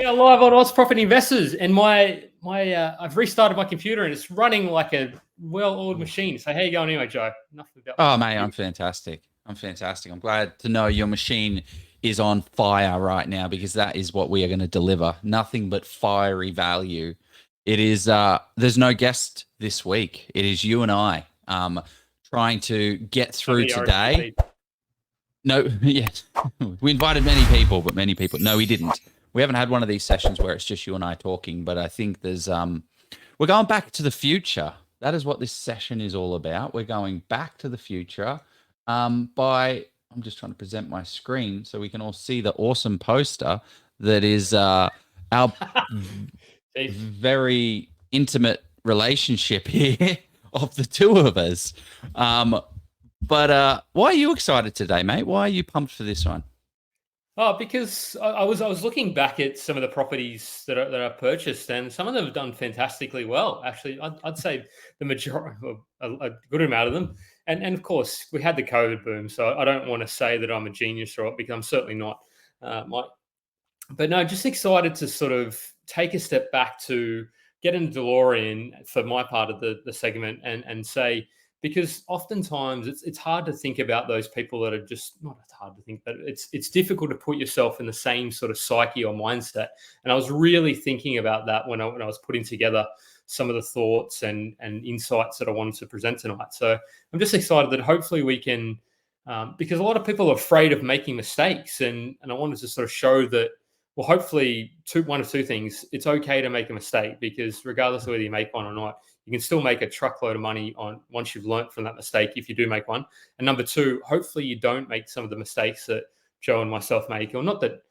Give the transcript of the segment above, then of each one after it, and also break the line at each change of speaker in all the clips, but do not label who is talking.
We are live on AUS Property Investors, and I've restarted my computer and it's running like a well-oiled machine. So how you going anyway, Joe? Nothing about.
Oh, mate, I'm fantastic. I'm glad to know your machine is on fire right now, because that is what we are going to deliver. Nothing but fiery value. It is. There's no guest this week. It is you and I trying to get through today. No, yes, we invited many people, but many people. No, we didn't. We haven't had one of these sessions where it's just you and I talking. But I think there's. We're going back to the future. That is what this session is all about. We're going back to the future. I'm just trying to present my screen so we can all see the awesome poster that is our very intimate relationship here of the two of us. But why are you excited today, mate? Why are you pumped for this one?
Oh, because I was looking back at some of the properties that I purchased, and some of them have done fantastically well. Actually, I'd say the majority, a good amount of them. And of course, we had the COVID boom, so I don't want to say that I'm a genius or because I'm certainly not. But no, just excited to sort of take a step back to get in the DeLorean for my part of the segment and say, because oftentimes it's hard to think about those people that are just not hard to think, but it's difficult to put yourself in the same sort of psyche or mindset. And I was really thinking about that when I was putting together some of the thoughts and insights that I wanted to present tonight. So I'm just excited that hopefully we can, because a lot of people are afraid of making mistakes, and I wanted to sort of show that. Well, hopefully, one of two things. It's okay to make a mistake, because regardless of whether you make one or not, you can still make a truckload of money once you've learned from that mistake if you do make one. And number two, hopefully you don't make some of the mistakes that Joe and myself make. Or not that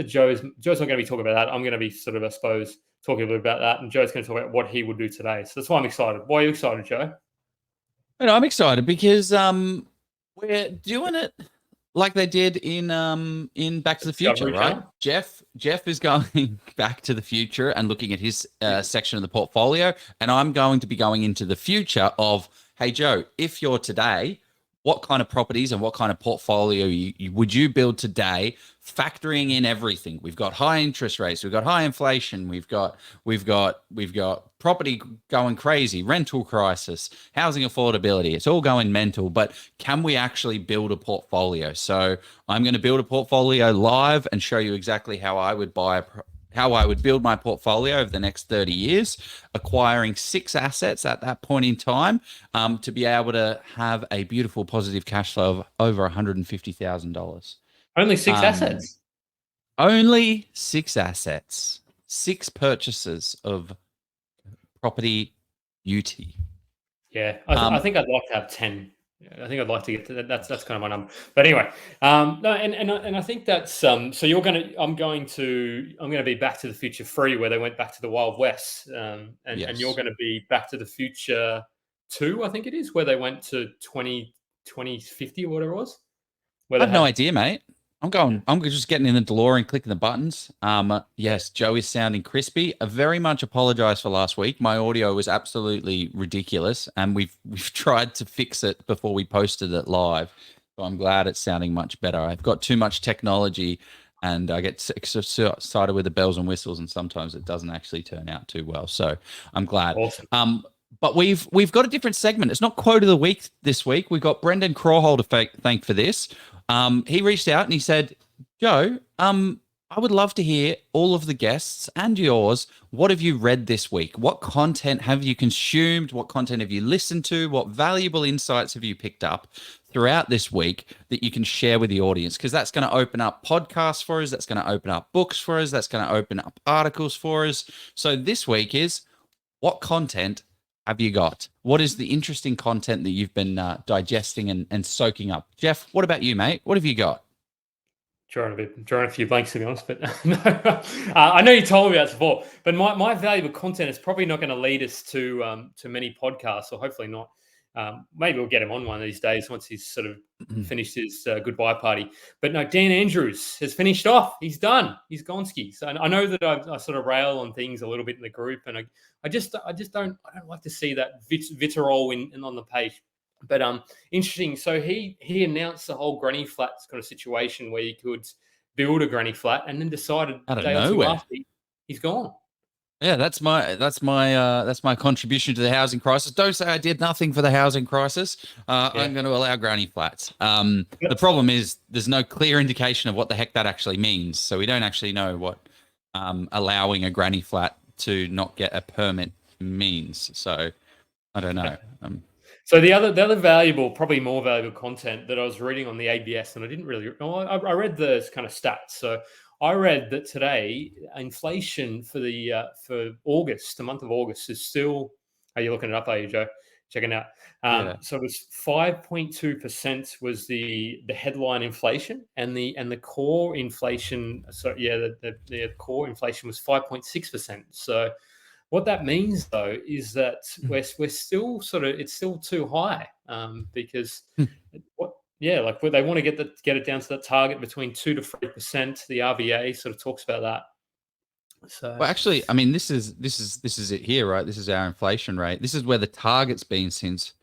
Joe's not going to be talking about that. I'm going to be sort of, I suppose, talking a little bit about that, and Joe's going to talk about what he would do today. So that's why I'm excited. Why are you excited, Joe?
I'm excited because we're doing it like they did in Back to the Future, right? Jeff is going back to the future and looking at his section of the portfolio, and I'm going to be going into the future of, hey Joe, if you're today, what kind of properties and what kind of portfolio would you build today, factoring in everything? We've got high interest rates, we've got high inflation, we've got property going crazy, rental crisis, housing affordability. It's all going mental, but can we actually build a portfolio? So I'm going to build a portfolio live and show you exactly how I would build my portfolio over the next 30 years, acquiring 6 assets at that point in time, to be able to have a beautiful positive cash flow of over $150,000.
Only 6 assets?
Only 6 assets. 6 purchases of property beauty.
Yeah, I think I'd like to have 10. I think I'd like to get to that. That's kind of my number. But anyway, no, and I think that's so I'm going to be Back to the Future 3, where they went back to the Wild West, and you're going to be Back to the Future 2, I think it is, where they went to 2050 or whatever it was.
I have no idea, mate. I'm just getting in the DeLorean, clicking the buttons. Yes, Joe is sounding crispy. I very much apologize for last week. My audio was absolutely ridiculous, and we've tried to fix it before we posted it live. So I'm glad it's sounding much better. I've got too much technology, and I get excited with the bells and whistles, and sometimes it doesn't actually turn out too well. So I'm glad.
Awesome.
But we've got a different segment. It's not quote of the week this week. We've got Brendan Crawhold to thank for this. He reached out and he said, Joe, I would love to hear all of the guests and yours. What have you read this week? What content have you consumed? What content have you listened to? What valuable insights have you picked up throughout this week that you can share with the audience? Because that's going to open up podcasts for us. That's going to open up books for us. That's going to open up articles for us. So this week is, what content have you got? What is the interesting content that you've been digesting and soaking up? Jeff, what about you, mate? What have you got?
Drawing a few blanks, to be honest, but no. I know you told me about this before, but my valuable content is probably not going to lead us to many podcasts, or hopefully not. Maybe we'll get him on one of these days once he's sort of finished his goodbye party. But no, Dan Andrews has finished off. He's done. He's gone ski. So I know that I sort of rail on things a little bit in the group, and I just don't like to see that vitriol in on the page. But interesting. So he announced the whole granny flats kind of situation where you could build a granny flat, and then decided
out of nowhere.
He's gone.
Yeah, that's my contribution to the housing crisis. Don't say I did nothing for the housing crisis. I'm going to allow granny flats. The problem is there's no clear indication of what the heck that actually means. So we don't actually know what allowing a granny flat to not get a permit means. So I don't know.
So the other valuable, probably more valuable content that I was reading on the ABS, and I didn't really, I read the kind of stats. So I read that today inflation for August, the month of August, is still. Are you looking it up? Are you, Joe? Checking it out. So it was 5.2% was the headline inflation, and the core inflation. So yeah, the core inflation was 5.6%. So what that means, though, is that we're still it's still too high, because like they want to get it down to that target between 2 to 3%. The RBA sort of talks about that. So,
well, actually, I mean, this is it here, right? This is our inflation rate. This is where the target's been since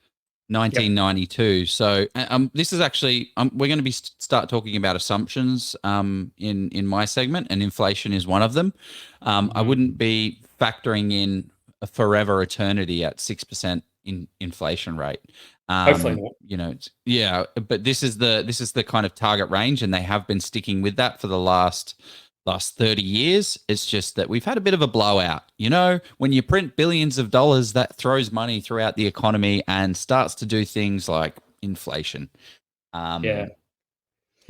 1992. So this is actually we're going to be start talking about assumptions in my segment, and inflation is one of them. I wouldn't be factoring in a forever eternity at 6% in inflation rate.
Hopefully not.
You know, yeah, but this is the kind of target range, and they have been sticking with that for the last 30 years. It's just that we've had a bit of a blowout. You know, when you print billions of dollars, that throws money throughout the economy and starts to do things like inflation.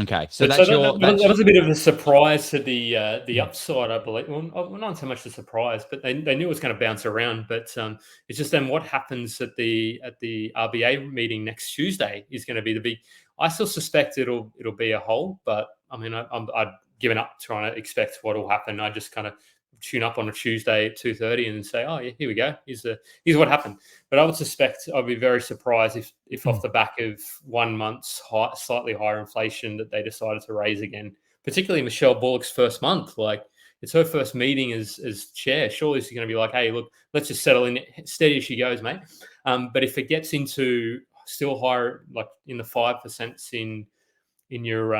Okay, so
that was a bit of a surprise to the upside, I believe. Well, not so much a surprise, but they knew it was going to bounce around. But it's just then what happens at the RBA meeting next Tuesday is going to be the big. I still suspect it'll be a hold, but I mean I've given up trying to expect what will happen. I just kind of tune up on a Tuesday at 2:30 and say, oh yeah, here we go. Here's what happened. But I would suspect I'd be very surprised if off the back of 1 month's slightly higher inflation that they decided to raise again. Particularly Michelle Bullock's first month, like it's her first meeting as chair. Surely she's going to be like, hey, look, let's just settle in, steady as she goes, mate. But if it gets into still higher, like in the 5% in your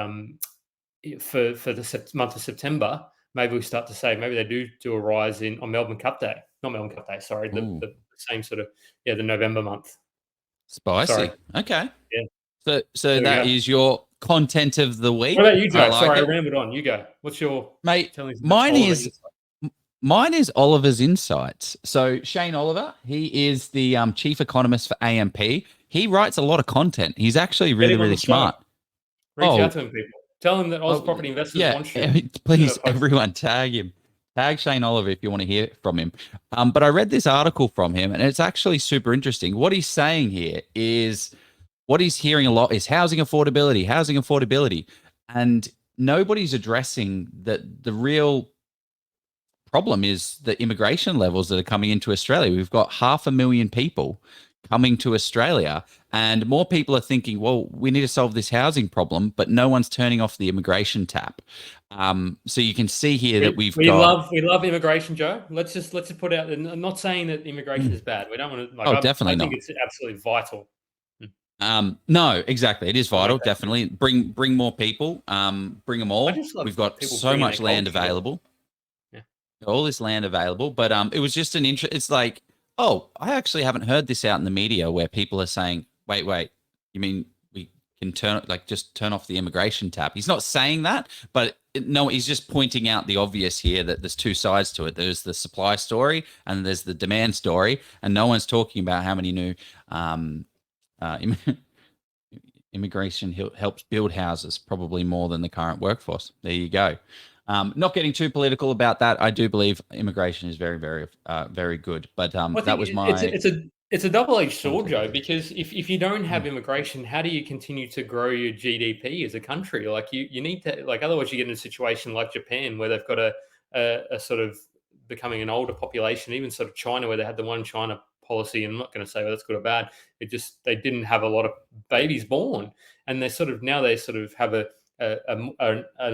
for the month of September, maybe we start to say maybe they do a rise on Melbourne Cup Day, not Melbourne Cup Day. Sorry, the same sort of the November month.
Spicy.
Sorry.
Okay.
Yeah.
So that is your content of the week.
What about you, Joe? Sorry, I rambled on. You go. What's your
mate? Mine is Oliver's Insights. So Shane Oliver, he is the chief economist for AMP. He writes a lot of content. He's actually really smart.
Reach out to him, people. Tell him that AUS Property Investors wants you.
Please, everyone, tag him. Tag Shane Oliver if you want to hear from him. But I read this article from him, and it's actually super interesting. What he's saying here is, what he's hearing a lot is housing affordability. And nobody's addressing that the real problem is the immigration levels that are coming into Australia. We've got 500,000 people coming to Australia, and more people are thinking, well, we need to solve this housing problem, but no one's turning off the immigration tap. So you can see here that we love
immigration, Joe. Let's just put out. I'm not saying that immigration is bad. We don't want to.
Definitely not.
I think it's absolutely vital.
No, exactly. It is vital. Definitely bring more people. Bring them all. We've got so much land available. Yeah, all this land available. But it was just an interest. It's like, oh, I actually haven't heard this out in the media where people are saying, wait, you mean we can just turn off the immigration tap? He's not saying that, but no, he's just pointing out the obvious here that there's two sides to it. There's the supply story and there's the demand story, and no one's talking about how many new immigration helps build houses, probably more than the current workforce. There you go. Not getting too political about that. I do believe immigration is very, very, very good. But that was my.
It's a double-edged sword, Joe. Because if you don't have immigration, how do you continue to grow your GDP as a country? Like you need to, like, otherwise you get in a situation like Japan where they've got a sort of becoming an older population. Even sort of China, where they had the one China policy. And I'm not going to say whether that's good or bad. They didn't have a lot of babies born, and they sort of have an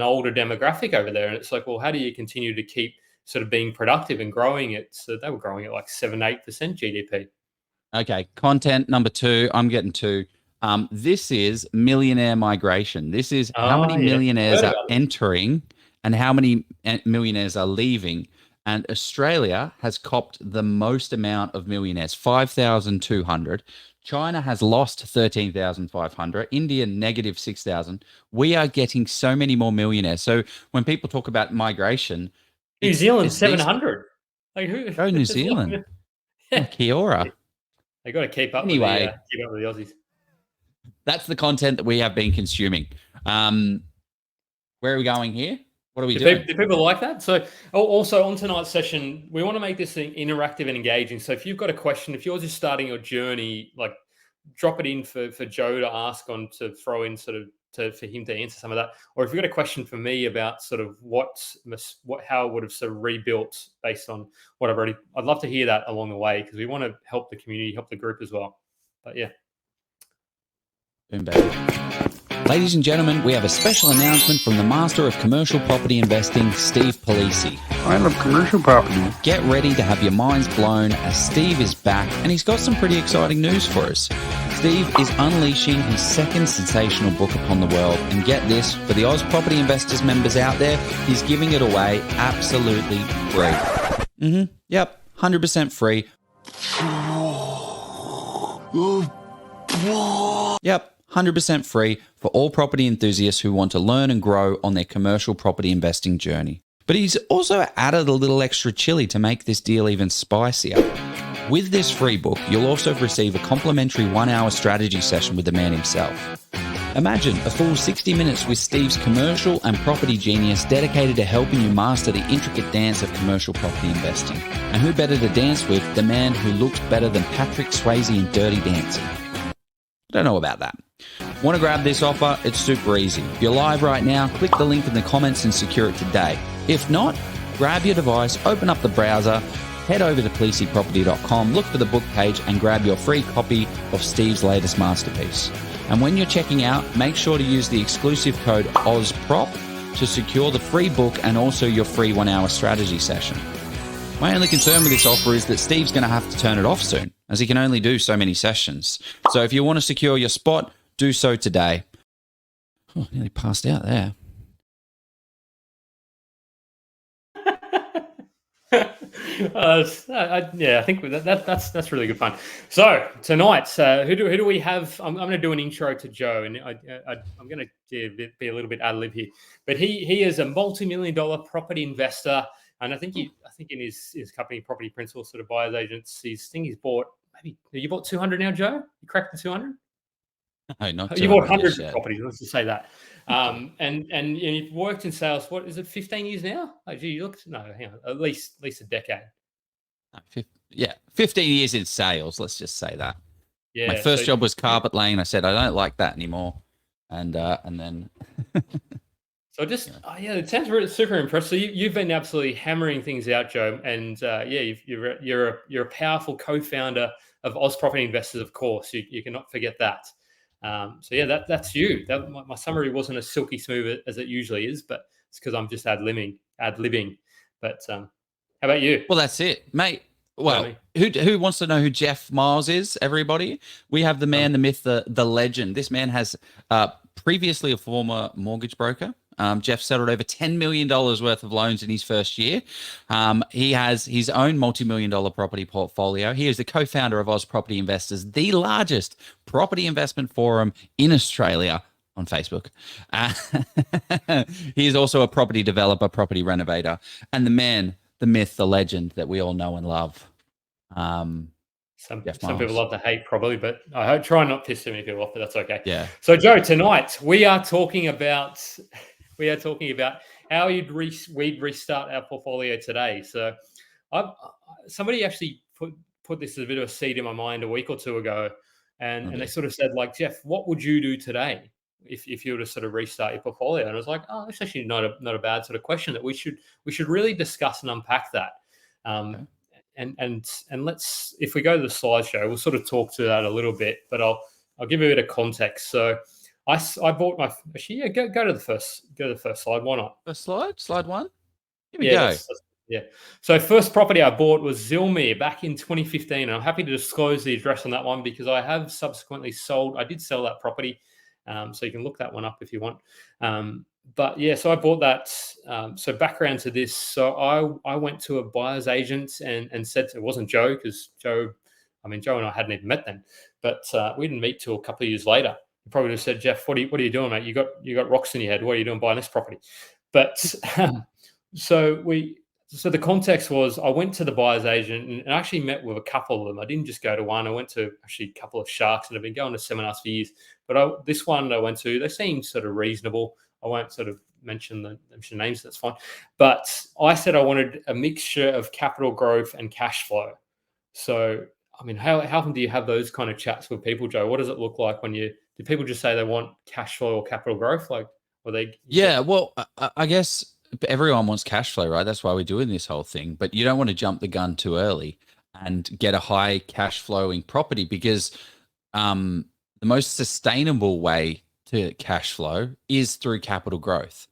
older demographic over there. And it's like, well, how do you continue to keep sort of being productive and growing it? So they were growing at like 7-8% GDP.
Okay. Content number 2, I'm getting to. This is millionaire migration. This is how many millionaires are entering and how many millionaires are leaving. And Australia has copped the most amount of millionaires, 5,200. China has lost 13,500. India negative 6,000. We are getting so many more millionaires. So when people talk about migration,
New Zealand
it's these
700. Like who?
go New Zealand. Oh, kia ora.
They got to keep up
Anyway,
with the Aussies.
that's the content that we have been consuming. Where are we going here? What are we
Do
doing?
people like that? So also on tonight's session, we want to make this thing interactive and engaging. So if you've got a question, if you're just starting your journey, like drop it in for Joe to ask on, to throw in sort of for him to answer some of that. Or if you've got a question for me about sort of how I would have sort of rebuilt based on what I've already, I'd love to hear that along the way, because we want to help the community, help the group as well. But yeah.
Boom, baby. Ladies and gentlemen, we have a special announcement from the Master of Commercial Property Investing, Steve Polisi.
I love commercial property.
Get ready to have your minds blown as Steve is back, and he's got some pretty exciting news for us. Steve is unleashing his second sensational book upon the world, and get this, for the AUS Property Investors members out there, he's giving it away absolutely free. Yep, 100% free. Yep. 100% free for all property enthusiasts who want to learn and grow on their commercial property investing journey. But he's also added a little extra chili to make this deal even spicier. With this free book, you'll also receive a complimentary 1-hour strategy session with the man himself. Imagine a full 60 minutes with Steve's commercial and property genius dedicated to helping you master the intricate dance of commercial property investing. And who better to dance with the man who looks better than Patrick Swayze in Dirty Dancing? Don't know about that. Want to grab this offer? It's super easy. If you're live right now, click the link in the comments and secure it today. If not, grab your device, open up the browser, head over to polisiproperty.com, look for the book page and grab your free copy of Steve's latest masterpiece. And when you're checking out, make sure to use the exclusive code OZPROP to secure the free book and also your free 1-hour strategy session. My only concern with this offer is that Steve's going to have to turn it off soon, as he can only do so many sessions. So if you want to secure your spot, do so today. Oh, nearly passed out there.
I think that's really good fun. So tonight, who do we have? I'm going to do an intro to Joe, and I'm going to be a little bit ad lib here. But he is a multi-million-dollar property investor, and I think in his company, Property Principal, sort of buyers agents, he's bought maybe you bought 200 now, Joe. You cracked the 200.
No, not
you bought hundreds of properties. Let's just say that. And you've worked in sales. What is it? 15 years now? Oh, gee, hang on, at least a decade.
15 years in sales. Let's just say that.
Yeah.
My first job was carpet laying. I said I don't like that anymore, and then.
So it sounds really super impressive. So you've been absolutely hammering things out, Joe, and you're a powerful co-founder of AUS Property Investors, of course. You cannot forget that. That's you. My summary wasn't as silky smooth as it usually is, but it's because I'm just ad libbing. But how about you?
Well, that's it, mate. Well, who wants to know who Jeff Miles is? Everybody, we have the man, the myth, the legend. This man has previously a former mortgage broker. Jeff settled over $10 million worth of loans in his first year. He has his own multi-million-dollar property portfolio. He is the co-founder of AUS Property Investors, the largest property investment forum in Australia on Facebook. He is also a property developer, property renovator, and the man, the myth, the legend that we all know and love.
Some people love to hate, probably, but I try not to piss too many people off, but that's okay.
Yeah.
So, Joe, tonight we are talking about how we'd restart our portfolio today. So, somebody actually put this as a bit of a seed in my mind a week or two ago, and they sort of said, like, Jeff, what would you do today if you were to sort of restart your portfolio? And I was like, oh, that's actually not a bad sort of question that we should really discuss and unpack that. And let's, if we go to the slideshow, we'll sort of talk to that a little bit, but I'll give you a bit of context. So I bought my, actually, go to the first slide. Why not?
First slide one. Here we go.
So first property I bought was Zilmere back in 2015. And I'm happy to disclose the address on that one because I have subsequently sold. I did sell that property. So you can look that one up if you want. but yeah, so I bought that. So background to this. So I went to a buyer's agent and said it wasn't Joe, because Joe, I mean, Joe and I hadn't even met then, but we didn't meet till a couple of years later. He probably just said, Jeff, what are you doing, mate? You got rocks in your head. What are you doing buying this property? But so we so the context was I went to the buyer's agent and actually met with a couple of them. I didn't just go to one. I went to actually a couple of sharks, and I've been going to seminars for years. But this one I went to, they seemed sort of reasonable. I won't sort of mention names. That's fine. But I said I wanted a mixture of capital growth and cash flow. So, I mean, how often do you have those kind of chats with people, Joe? What does it look like do people just say they want cash flow or capital growth? Like, or they?
Yeah, well, I guess everyone wants cash flow, right? That's why we're doing this whole thing. But you don't want to jump the gun too early and get a high cash flowing property, because the most sustainable way to cash flow is through capital growth.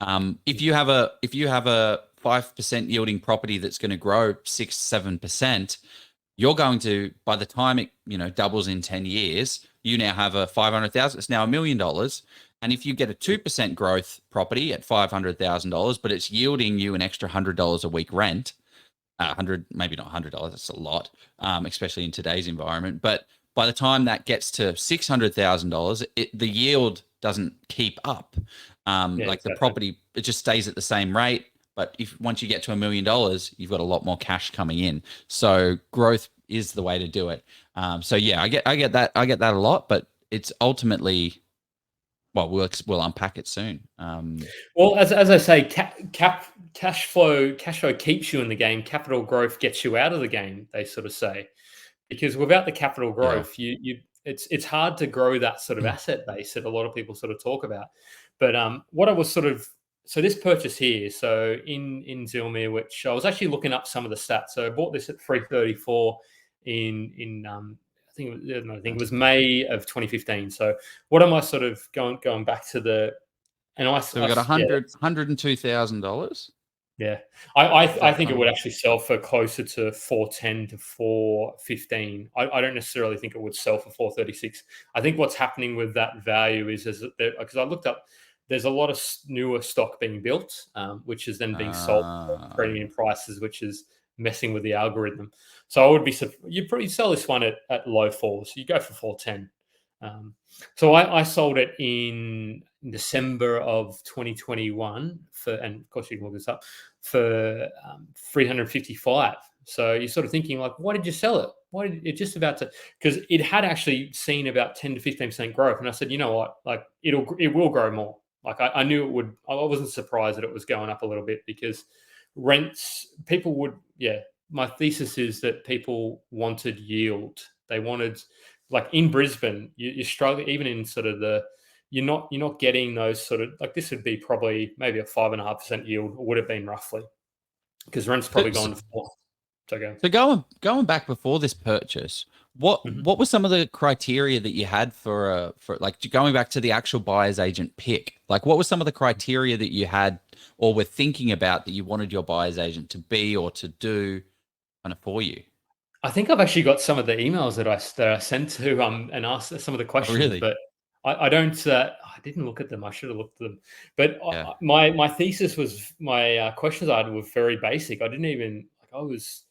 If you have a 5% yielding property that's going to grow 6-7%, you're going to, by the time it doubles in 10 years, you now have a 500,000. It's now $1 million. And if you get a 2% growth property at $500,000, but it's yielding you an extra $100 a week rent, 100, maybe not $100, that's a lot, especially in today's environment. But by the time that gets to $600,000, the yield doesn't keep up. The property, it just stays at the same rate. But once you get to $1 million, you've got a lot more cash coming in. So growth is the way to do it. So yeah, I get that a lot, but it's ultimately, well, we'll unpack it soon.
Well, as I say, cash flow keeps you in the game. Capital growth gets you out of the game. They sort of say, because without the capital growth, it's hard to grow that sort of asset base that a lot of people sort of talk about. But what I was so this purchase here, so in Zilmere, which I was actually looking up some of the stats. So I bought this at 334 in I think it was May of 2015. So what am I sort of going back to the
so we got $102,000.
Yeah, I think it would actually sell for closer to 410 to 415. I don't necessarily think it would sell for 436. I think what's happening with that value is because I looked up, there's a lot of newer stock being built, which is then being sold for premium prices, which is messing with the algorithm. So I would be, you'd probably sell this one at low fours. You go for 410. So I sold it in December of 2021 and of course you can look this up, for 355. So you're sort of thinking like, why did you sell it? Why did it just about to? Because it had actually seen about 10 to 15% growth, and I said, you know what, like it will grow more. Like I knew it would. I wasn't surprised that it was going up a little bit, because rents, people would, my thesis is that people wanted yield. They wanted, like in Brisbane, you struggle even in sort of you're not getting those sort of, like this would be probably maybe a 5.5% yield, or would have been roughly, because rent's probably gone to 4.
So going back before this purchase, what were some of the criteria that you had for like going back to the actual buyer's agent pick? Like what were some of the criteria that you had or were thinking about that you wanted your buyer's agent to be or to do kind of for you?
I think I've actually got some of the emails that I sent to and asked some of the questions,
really?
but I don't. I didn't look at them. I should have looked at them. But my thesis was, my questions I had were very basic. I didn't even like. I was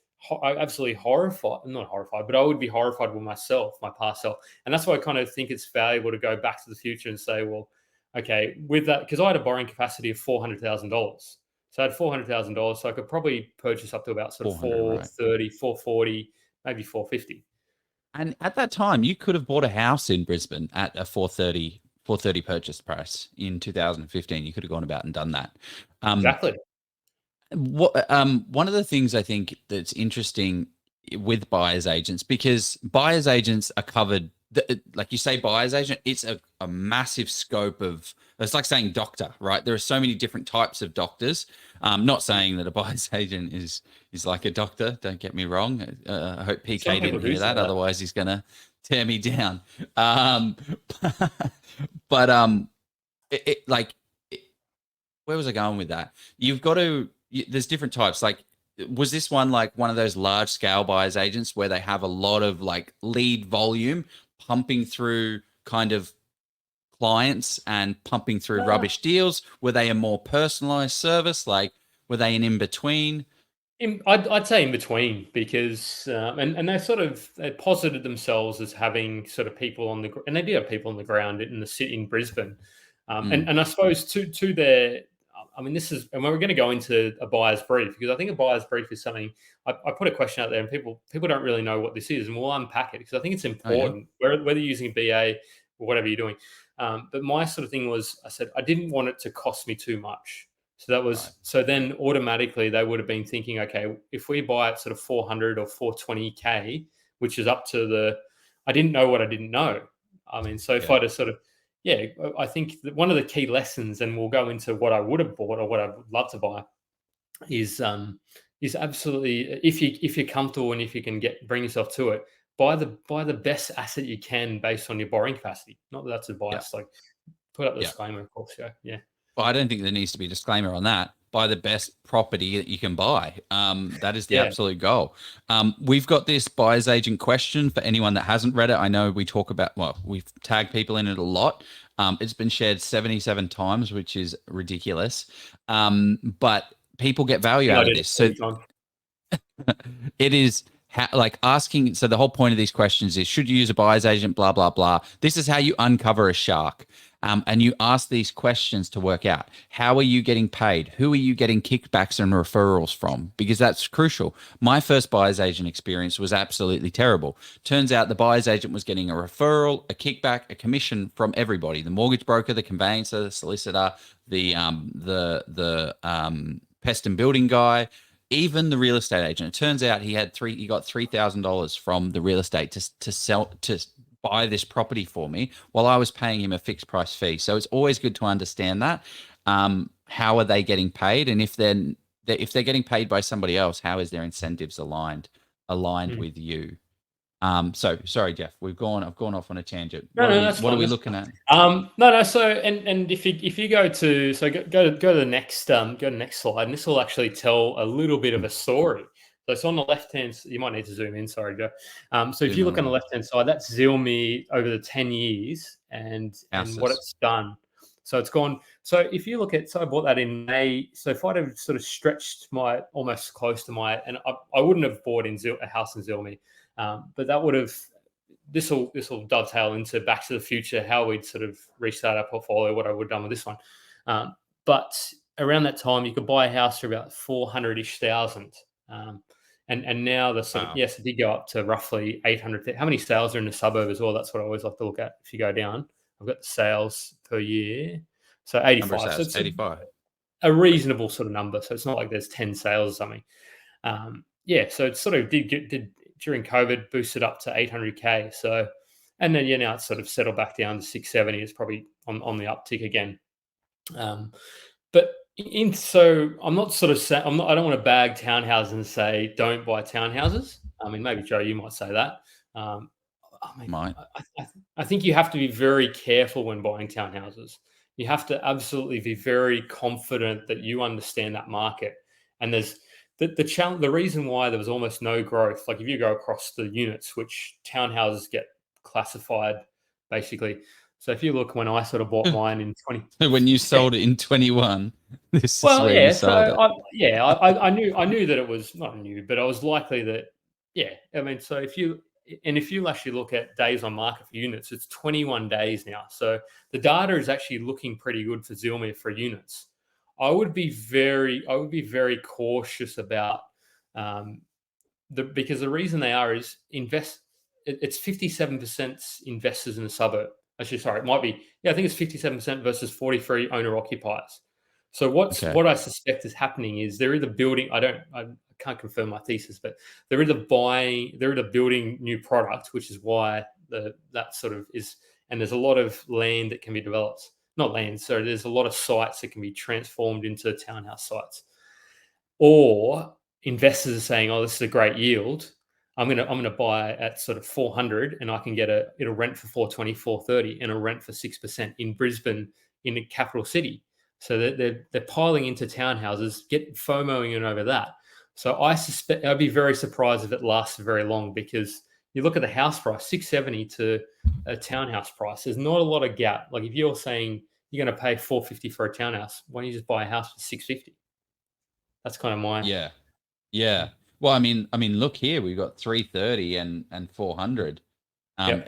absolutely horrified. Not horrified, but I would be horrified with myself, my past self, and that's why I kind of think it's valuable to go back to the future and say, well, okay, with that, because I had a borrowing capacity of $400,000. So I had $400,000, so I could probably purchase up to about sort of 430, 440, maybe 450.
And at that time, you could have bought a house in Brisbane at a 430 purchase price in 2015. You could have gone about and done that.
Exactly.
One of the things I think that's interesting with buyer's agents, because buyer's agents are covered, like you say, buyer's agent, it's a massive scope of, it's like saying doctor, right? There are so many different types of doctors. Not saying that a buyer's agent is like a doctor. Don't get me wrong. I hope PK didn't hear that. Otherwise, he's gonna tear me down. Where was I going with that? You've got to. There's different types. Like, was this one like one of those large scale buyer's agents where they have a lot of like lead volume pumping through kind of clients and pumping through rubbish deals? Were they a more personalized service? Like, were they an in between?
I'd say in between, because and they posited themselves as having sort of people on the and they do have people on the ground in the city in Brisbane, and I suppose to their, I mean, this is, and we're going to go into a buyer's brief, because I think a buyer's brief is something I put a question out there, and people don't really know what this is, and we'll unpack it, because I think it's important, whether you're using BA or whatever you're doing. But my sort of thing was, I said I didn't want it to cost me too much. So that was, so then automatically they would have been thinking, okay, if we buy at sort of 400 or 420K, which is up to I didn't know what I didn't know. I mean, so if I just sort of, I think that one of the key lessons, and we'll go into what I would have bought or what I would love to buy, is absolutely, if you're comfortable and if you can bring yourself to it, buy the best asset you can based on your borrowing capacity. Not that that's advice, like put up the disclaimer, of course. Yeah.
Well, I don't think there needs to be a disclaimer on that. Buy the best property that you can buy. That is the absolute goal. We've got this buyer's agent question for anyone that hasn't read it. I know we talk about, well, we've tagged people in it a lot. It's been shared 77 times, which is ridiculous. But people get value out of this. So it is like asking. So the whole point of these questions is, should you use a buyer's agent? Blah, blah, blah. This is how you uncover a shark. And you ask these questions to work out, how are you getting paid? Who are you getting kickbacks and referrals from? Because that's crucial. My first buyer's agent experience was absolutely terrible. Turns out the buyer's agent was getting a referral, a kickback, a commission from everybody: the mortgage broker, the conveyancer, the solicitor, the pest and building guy, even the real estate agent. It turns out he got $3,000 from the real estate to buy this property for me, while I was paying him a fixed price fee. So it's always good to understand that. How are they getting paid? And if they're getting paid by somebody else, how is their incentives aligned with you? So sorry, Jeff, I've gone off on a tangent. What are we looking at?
No. So and if you go to the next slide, and this will actually tell a little bit of a story. So it's on the left hand. You might need to zoom in. Sorry, Joe. So if you look on the left hand side, that's Zilme over the 10 years and what it's done. So it's gone. So if you look at, so I bought that in May. So if I'd have sort of stretched my almost close to my, and I wouldn't have bought a house in Zilme, but that would have. This will dovetail into Back to the Future, how we'd sort of restart our portfolio, what I would have done with this one. But around that time, you could buy a house for about 400-ish thousand. And now the sort of, yes, it did go up to roughly 800. How many sales are in the suburb as well? That's what I always like to look at. If you go down, I've got the sales per year. So 85. So it's
85.
A reasonable sort of number. So it's not like there's 10 sales or something. So it sort of did during COVID, boosted up to 800K. So, and then now it's sort of settled back down to 670. It's probably on the uptick again. But so I'm not sort of saying, I don't want to bag townhouses and say don't buy townhouses. I mean, maybe Joe, you might say that. I think you have to be very careful when buying townhouses. You have to absolutely be very confident that you understand that market. And there's the reason why there was almost no growth. Like if you go across the units, which townhouses get classified basically. So if you look, when I sort of bought mine in 20,
when you sold it in 21, this is where you sold it.
I knew that it was not new, but I was likely that, I mean, so if you actually look at days on market for units, it's 21 days now. So the data is actually looking pretty good for Zilme for units. I would be very cautious about because the reason they are is it's 57% investors in the suburb. Actually, sorry, it might be. I think it's 57% versus 43 owner occupiers. So what I suspect is happening is they're either building. I can't confirm my thesis, but they're either building new product, which is why that sort of is. And there's a lot of land that can be developed. Not land, so there's a lot of sites that can be transformed into townhouse sites. Or investors are saying, "Oh, this is a great yield. I'm gonna buy at sort of 400, and I can get it'll rent for 420, 430, and it'll rent for 6% in Brisbane, in a capital city." So they're piling into townhouses, get FOMOing in over that. So I suspect I'd be very surprised if it lasts very long, because you look at the house price, 670 to a townhouse price. There's not a lot of gap. Like if you're saying you're going to pay 450 for a townhouse, why don't you just buy a house for 650? That's kind of my
yeah. Well, I mean, look here, we've got 330 and 400.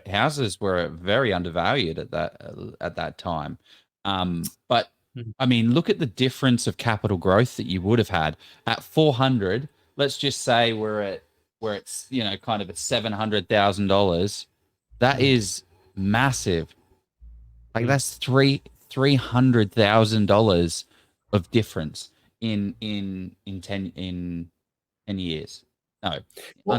Houses were very undervalued at that time. But I mean, look at the difference of capital growth that you would have had at 400. Let's just say where it's kind of at $700,000. That is massive. Like that's $300,000 of difference in 10 years. No,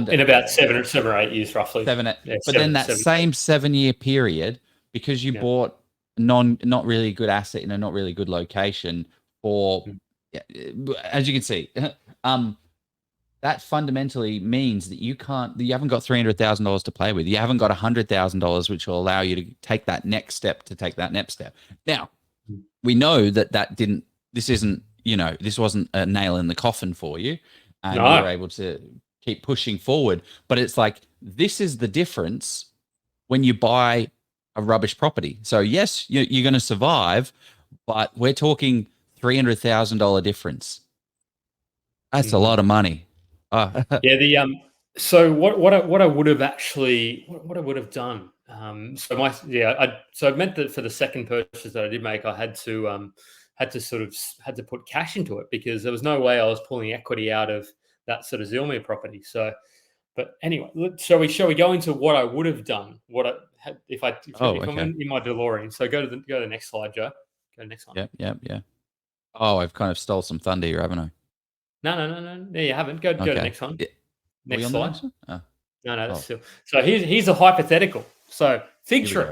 in about seven or 8 years, roughly.
But then that same 7-year period, because you bought not really good asset in a not really good location for, as you can see, that fundamentally means that you haven't got $300,000 to play with. You haven't got $100,000, which will allow you to take that next step. Now, we know this wasn't a nail in the coffin for you, and you were able to keep pushing forward. But it's like, this is the difference when you buy a rubbish property. So yes, you're going to survive, but we're talking $300,000 difference. That's a lot of money.
So what I would have actually what I would have done. So I meant that for the second purchase that I did make, I had to put cash into it because there was no way I was pulling equity out of that sort of Zilmere property. So, but anyway, shall we go into what I would have done? If I'm in my DeLorean. So go to the next slide, Joe. Go to the next one.
Yeah. Oh, I've kind of stole some thunder here, haven't I?
No. You haven't. Go to the next one. Next slide.
Next one? Oh.
No, that's still. So here's a hypothetical. So fig tree.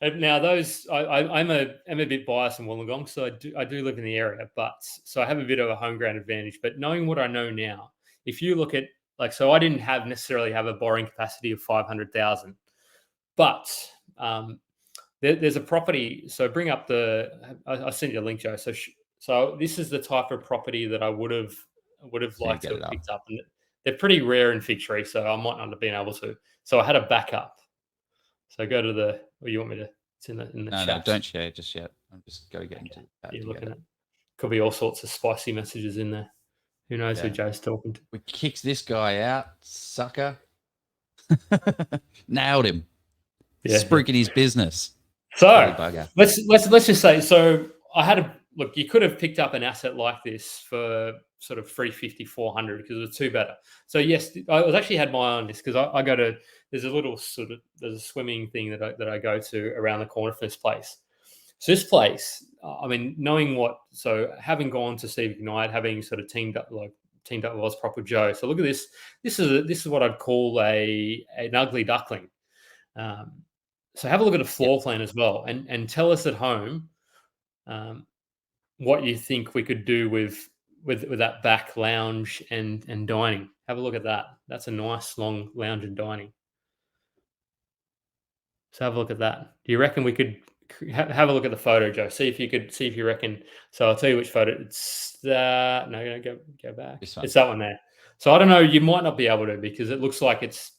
Now I'm a bit biased in Wollongong, so I do live in the area, but so I have a bit of a home ground advantage. But knowing what I know now, if you look at so I didn't necessarily have a borrowing capacity of 500,000, but there's a property. So bring up I'll send you a link, Joe. So this is the type of property that I would have liked to have picked up, and they're pretty rare in fig tree, so I might not have been able to. So I had a backup. So go to you want me to? It's in the chat.
No, don't share just yet. I'm just going to get into that.
You're looking at. Could be all sorts of spicy messages in there. Who knows who Joe's talking to?
We kicked this guy out, sucker. Nailed him. Spruiking his business.
So let's just say. So I had look. You could have picked up an asset like this for sort of 350, 400 because it was two better. So yes, I was actually had my eye on this because I go to. There's a swimming thing that I go to around the corner from this place. So this place, I mean, having gone to Steve Ignite, having sort of teamed up with AUS Property Joe. So look at this. This is what I'd call an ugly duckling. So have a look at the floor plan as well, and tell us at home what you think we could do with that back lounge and dining. Have a look at that. That's a nice long lounge and dining. So have a look at that. Do you reckon we could have a look at the photo, Joe? See if you reckon. So I'll tell you which photo. It's that. No, go back. It's that one there. So I don't know. You might not be able to because it looks like it's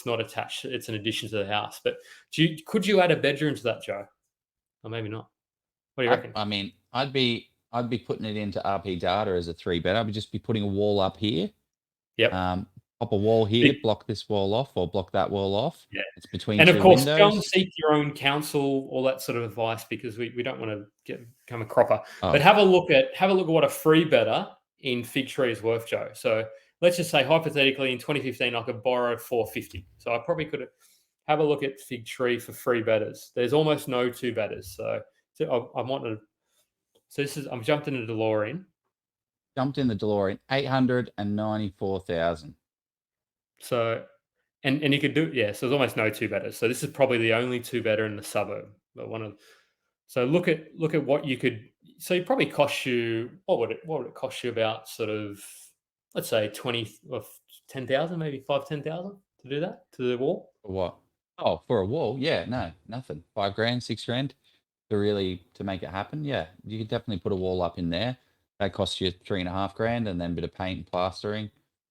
not attached. It's an addition to the house. But could you add a bedroom to that, Joe? Or maybe not. What do you reckon?
I mean, I'd be putting it into RP data as a 3-bed. I'd just be putting a wall up here.
Yep.
Pop a wall here, block this wall off, or block that wall off.
Yeah,
it's between.
And
of
course,
windows.
go and seek your own counsel, all that sort of advice, because we don't want to become a cropper. But have a look at what a free better in fig tree is worth, Joe. So let's just say hypothetically in 2015 I could borrow 450. So I probably could have a look at fig tree for free betters. There's almost no 2 betters. So I want to. So I'm jumped in the DeLorean.
Jumped in the DeLorean, 894,000.
So, and you could do, so there's almost no 2 betters. So this is probably the only 2 better in the suburb. But so look at what you could. So it probably cost you what would it cost you about sort of, let's say 20 or 10,000, maybe 5,000-10,000 to do that to the wall.
For what? Oh, for a wall? Yeah, no, nothing. $5,000, $6,000 to make it happen. Yeah, you could definitely put a wall up in there. That costs you $3,500, and then a bit of paint and plastering.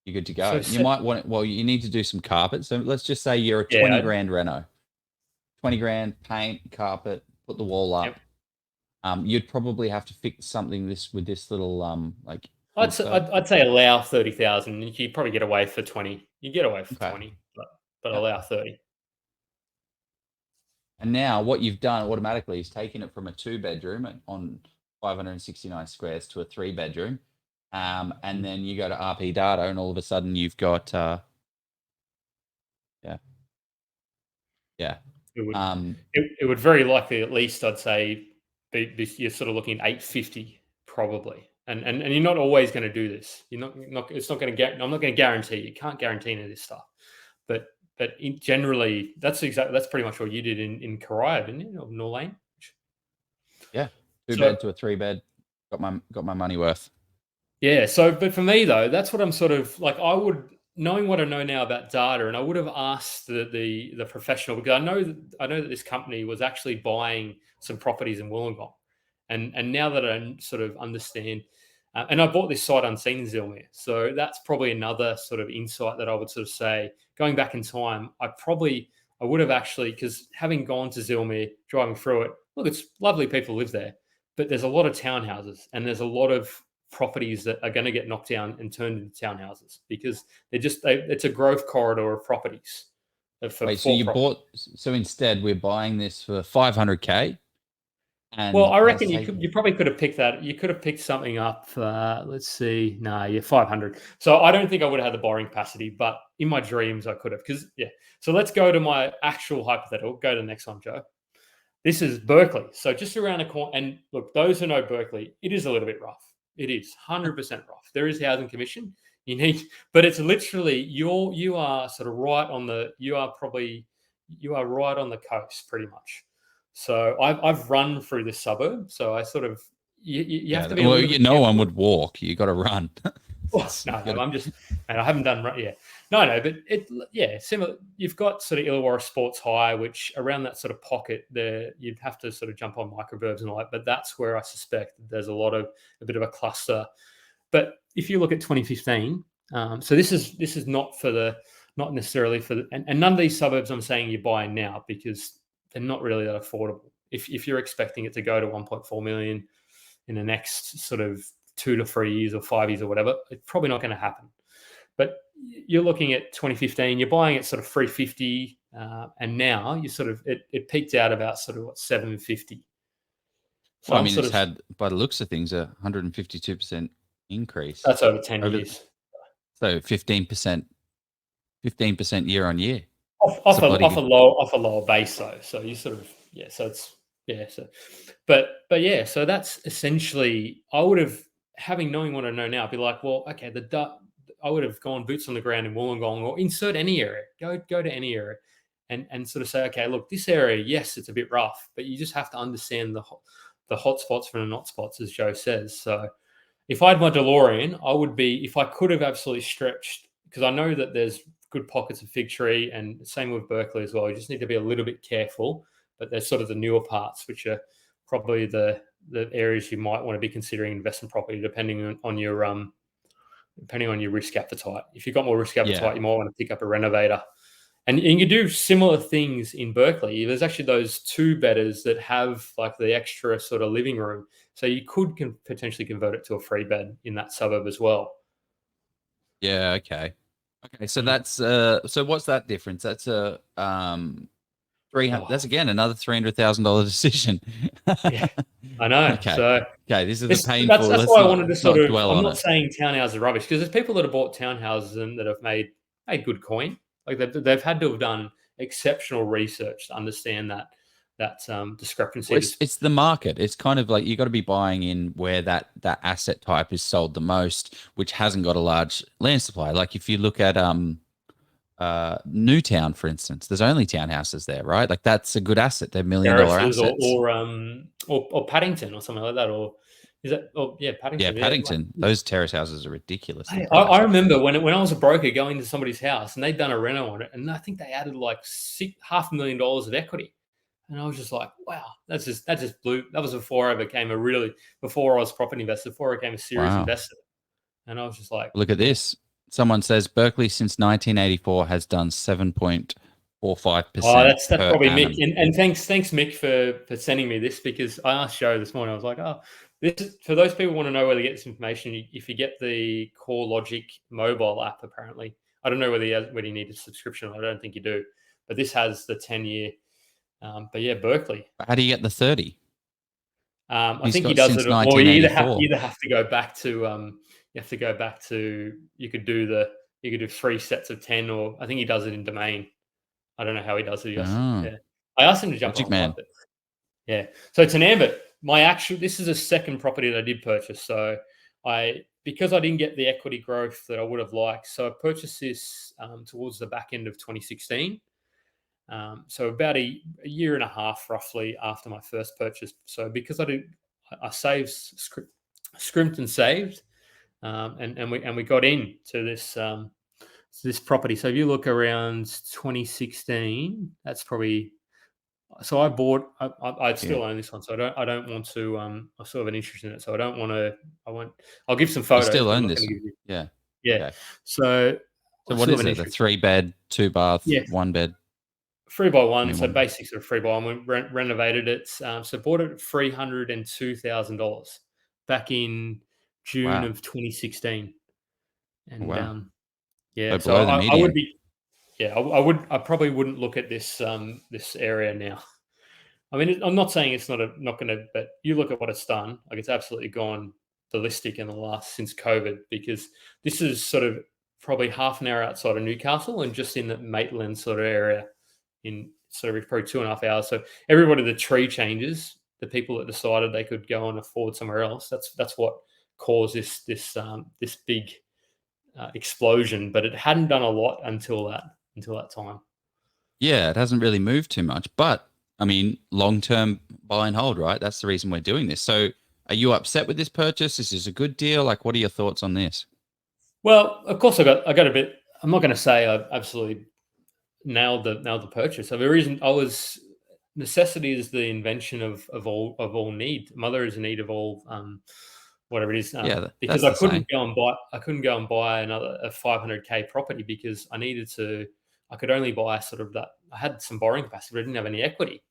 you're good to
So
go. You might want it. Well, you need to do some carpet. So let's just say you're a
yeah,
20 grand reno, 20 grand paint, carpet, put the wall
yep.
up. You'd probably have to fix something with this little like insert.
I'd say allow 30,000. You could probably get away for 20. You get away for
Okay.
20, but
Yep.
allow 30.
And now what you've done automatically is taken it from a 2-bedroom on 569 squares to a 3-bedroom. And then you go to RP data and all of a sudden you've got, yeah.
It would very likely, at least I'd say, you're sort of looking at 850 probably. And you're not always going to do this. You're not. It's not going to get. I'm not going to guarantee. You can't guarantee any of this stuff. But generally, that's pretty much what you did in Karaya, didn't you, or Norlane?
Yeah, 2-bed to a 3-bed. Got my money worth.
Yeah. So, but for me though, that's what I'm sort of like. I would, knowing what I know now about data, and I would have asked the professional, because I know that this company was actually buying some properties in Wollongong, and now that I sort of understand, and I bought this sight unseen in Zilmere, so that's probably another sort of insight that I would sort of say, going back in time, I would have actually, because having gone to Zilmere, driving through it, look, it's lovely, people live there, but there's a lot of townhouses and there's a lot of properties that are going to get knocked down and turned into townhouses because it's a growth corridor of properties.
Wait, so instead we're buying this for 500K.
Well, I reckon you probably could have picked that. You could have picked something up. Let's see. No, yeah, 500. So I don't think I would have had the borrowing capacity, but in my dreams I could have. Because yeah. So let's go to my actual hypothetical. Go to the next one, Joe. This is Berkeley. So just around the corner. And look, those who know Berkeley, it is a little bit rough. It is 100% rough. There is housing commission. But it's literally you are sort of right on the. You are right on the coast, pretty much. So I've run through this suburb. So I sort of you have to be.
Well, no one would walk. You got to run.
No, I'm just, and I haven't done run. Yeah, no, but similar. You've got sort of Illawarra Sports High, which around that sort of pocket there, you'd have to sort of jump on microburbs and all that. But that's where I suspect there's a bit of a cluster. But if you look at 2015, so this is not necessarily for and none of these suburbs I'm saying you're buying now because they're not really that affordable. If you're expecting it to go to 1.4 million in the next sort of 2 to 3 years or 5 years or whatever, it's probably not going to happen. But you're looking at 2015, you're buying it sort of 350, and now you sort of it peaked out about sort of 750.
So well, I mean, it's had, by the looks of things, 152% increase.
That's over 10 years.
So 15% year on year.
Off a lower base though. So you sort of but yeah, so that's essentially, I would have, knowing what I know now, be like, well, okay, I would have gone boots on the ground in Wollongong or insert any area, go to any area and sort of say, okay, look, this area, yes, it's a bit rough, but you just have to understand the hot spots from the not spots, as Joe says. So if I had my DeLorean, if I could have absolutely stretched, because I know that there's good pockets of fig tree, and same with Berkeley as well. You just need to be a little bit careful, but there's sort of the newer parts, which are probably the areas you might want to be considering investment property, depending on your risk appetite. If you've got more risk appetite, you might want to pick up a renovator. And you can do similar things in Berkeley. There's actually those 2-bedders that have like the extra sort of living room. So you could potentially convert it to a 3-bed in that suburb as well.
Yeah, okay. Okay, so that's so what's that difference? That's a 300. That's again another $300,000 decision.
Yeah, I know.
Okay.
So
this is the painful.
That's why I wanted to sort of. I'm not
it.
saying townhouses are rubbish, because there's people that have bought townhouses and that have made good coin. Like they've had to have done exceptional research to understand that discrepancy.
Well, it's the market. It's kind of like you got to be buying in where that asset type is sold the most, which hasn't got a large land supply. Like if you look at Newtown, for instance, there's only townhouses there, right? Like that's a good asset. They're $1 million assets.
Or Paddington or something like that. Or is that? Oh yeah, Paddington.
Yeah, Paddington. Those terrace houses are ridiculous.
I remember when I was a broker going to somebody's house and they'd done a reno on it, and I think they added like $500,000 of equity. And I was just like, wow, that just blew. That was before I was a property investor, before I became a serious investor. And I was just like,
look at this. Someone says Berkeley since 1984 has done 7.45%
Oh, that's
per
probably Mick.
annum.
And thanks Mick for sending me this, because I asked Joe this morning. I was like, oh, this is for those people who want to know where to get this information. If you get the CoreLogic mobile app, apparently, I don't know whether you need a subscription. I don't think you do, but this has the 10-year. But yeah, Berkeley.
How do you get the 30?
I
He's
think he
got
does
since
it. Or you
1984.
either have to go back to you have to go back to you could do 3 sets of 10, or I think he does it in domain. I don't know how he does it.
Oh,
Yeah. I asked him to jump
Logic
on live,
Man.
but yeah. So it's an Ambit. This is a second property that I did purchase. So because I didn't get the equity growth that I would have liked, so I purchased this towards the back end of 2016. So about a year and a half roughly after my first purchase. So because I saved, scrimped and saved, and we got into this property. So if you look around 2016, that's probably. So I bought. I
Yeah.
still own this one, so I don't want to. I still have an interest in it, so I don't want to. I won't. I'll give some
You
photos,
still
but I'm
own
not going
this
to
one?
give you.
Yeah.
Yeah.
Okay.
So
So
I
what
still have
is
an
it? A
interest.
3-bed, 2-bath,
Yeah,
1-bed?
3x1, so
21.
basic sort of 3x1. We renovated it, so bought it at $302,000 back in June
Wow.
of 2016, and
Wow.
yeah,
So
so
below the
I would
median.
be, yeah, I probably wouldn't look at this area now. I mean, I'm not saying it's not going to, but you look at what it's done, like it's absolutely gone ballistic in the last since COVID, because this is sort of probably half an hour outside of Newcastle and just in the Maitland sort of area in sort of probably 2.5 hours. So everybody, the tree changes, the people that decided they could go and afford somewhere else, that's what caused this big explosion. But it hadn't done a lot until that time.
Yeah, it hasn't really moved too much, but I mean, long-term buy and hold, right? That's the reason we're doing this. So are you upset with this purchase? Is this a good deal? Like, what are your thoughts on this?
Well, of course, I got a bit. I'm not going to say I absolutely nailed the purchase. So the reason I was necessity is the invention of all need. Mother is in need of all whatever it is.
Yeah,
Because
that's the saying.
I couldn't go and buy a 500K property because I needed to. I could only buy sort of that. I had some borrowing capacity, but I didn't have any equity.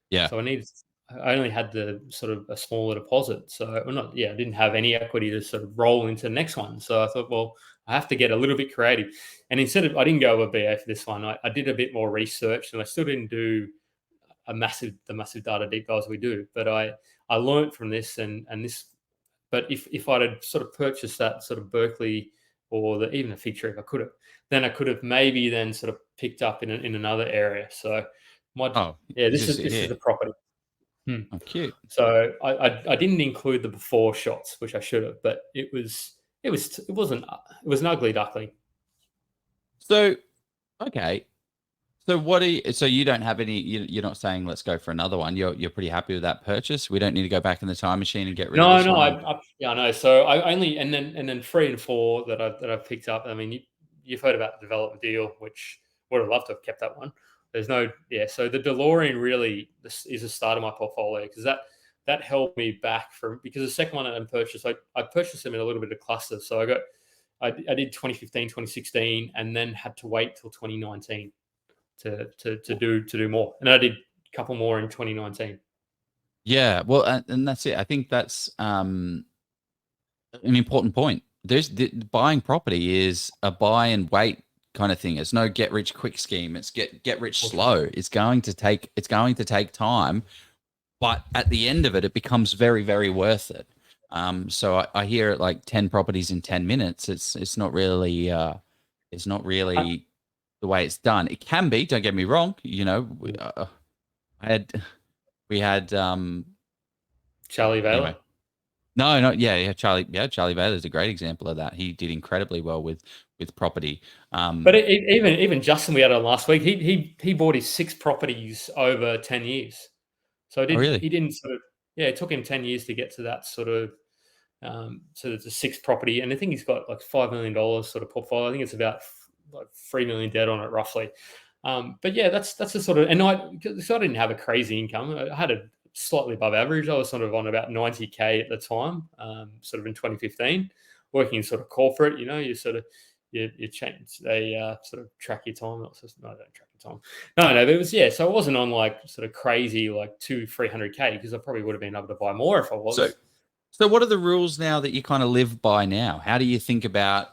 Yeah.
So I only had the sort of a smaller deposit. So I didn't have any equity to sort of roll into the next one. So I thought, well, I have to get a little bit creative. And I didn't go with BA for this one. I did a bit more research, and I still didn't do the massive data deep dives we do. But I learned from this and this. But if I'd have sort of purchased that sort of Berkeley or even a Fig Tree, if I could have maybe then sort of picked up in another area. So
Oh,
this
is
is
here?
the property.
Oh, cute.
So I didn't include the before shots, which I should have, but it was an ugly duckling.
So, okay. So so you don't have any, you're not saying let's go for another one. You're pretty happy with that purchase. We don't need to go back in the time machine and get rid of
No,
this
no,
one.
yeah, I know. So I only and then 3 and 4 that I've picked up. I mean, you've heard about the development deal, which would have loved to have kept that one. There's no, yeah. So the DeLorean really is the start of my portfolio, because that held me back from, because the second one I purchased, I purchased them in a little bit of cluster. So I did 2015, 2016, and then had to wait till 2019 to do more, and I did a couple more in 2019.
Yeah, well, and that's it. I think that's an important point. Buying property is a buy and wait kind of thing. It's no get rich quick scheme. It's get rich slow. It's going to take time, but at the end of it, it becomes very, very worth it. So I hear it like 10 properties in 10 minutes. It's not really the way it's done. It can be. Don't get me wrong. You know, I had we had
Charlie Vela.
anyway. No, not yeah. Charlie Baylor is a great example of that. He did incredibly well with property.
But even Justin, we had on last week. He bought his 6 properties over 10 years. So
Oh, really?
he didn't sort of, yeah. It took him 10 years to get to that sort of the 6th property, and I think he's got like $5 million sort of portfolio. I think it's about like 3 million debt on it roughly. But yeah, that's the sort of, and so I didn't have a crazy income. I had a slightly above average. I was sort of on about 90K at the time, sort of in 2015, working in sort of corporate. You know, you change, they sort of track your time. No, they don't track your time. No, but it was, yeah. So it wasn't on like sort of crazy like 200-300K, because I probably would have been able to buy more if I was.
So what are the rules now that you kind of live by now? How do you think about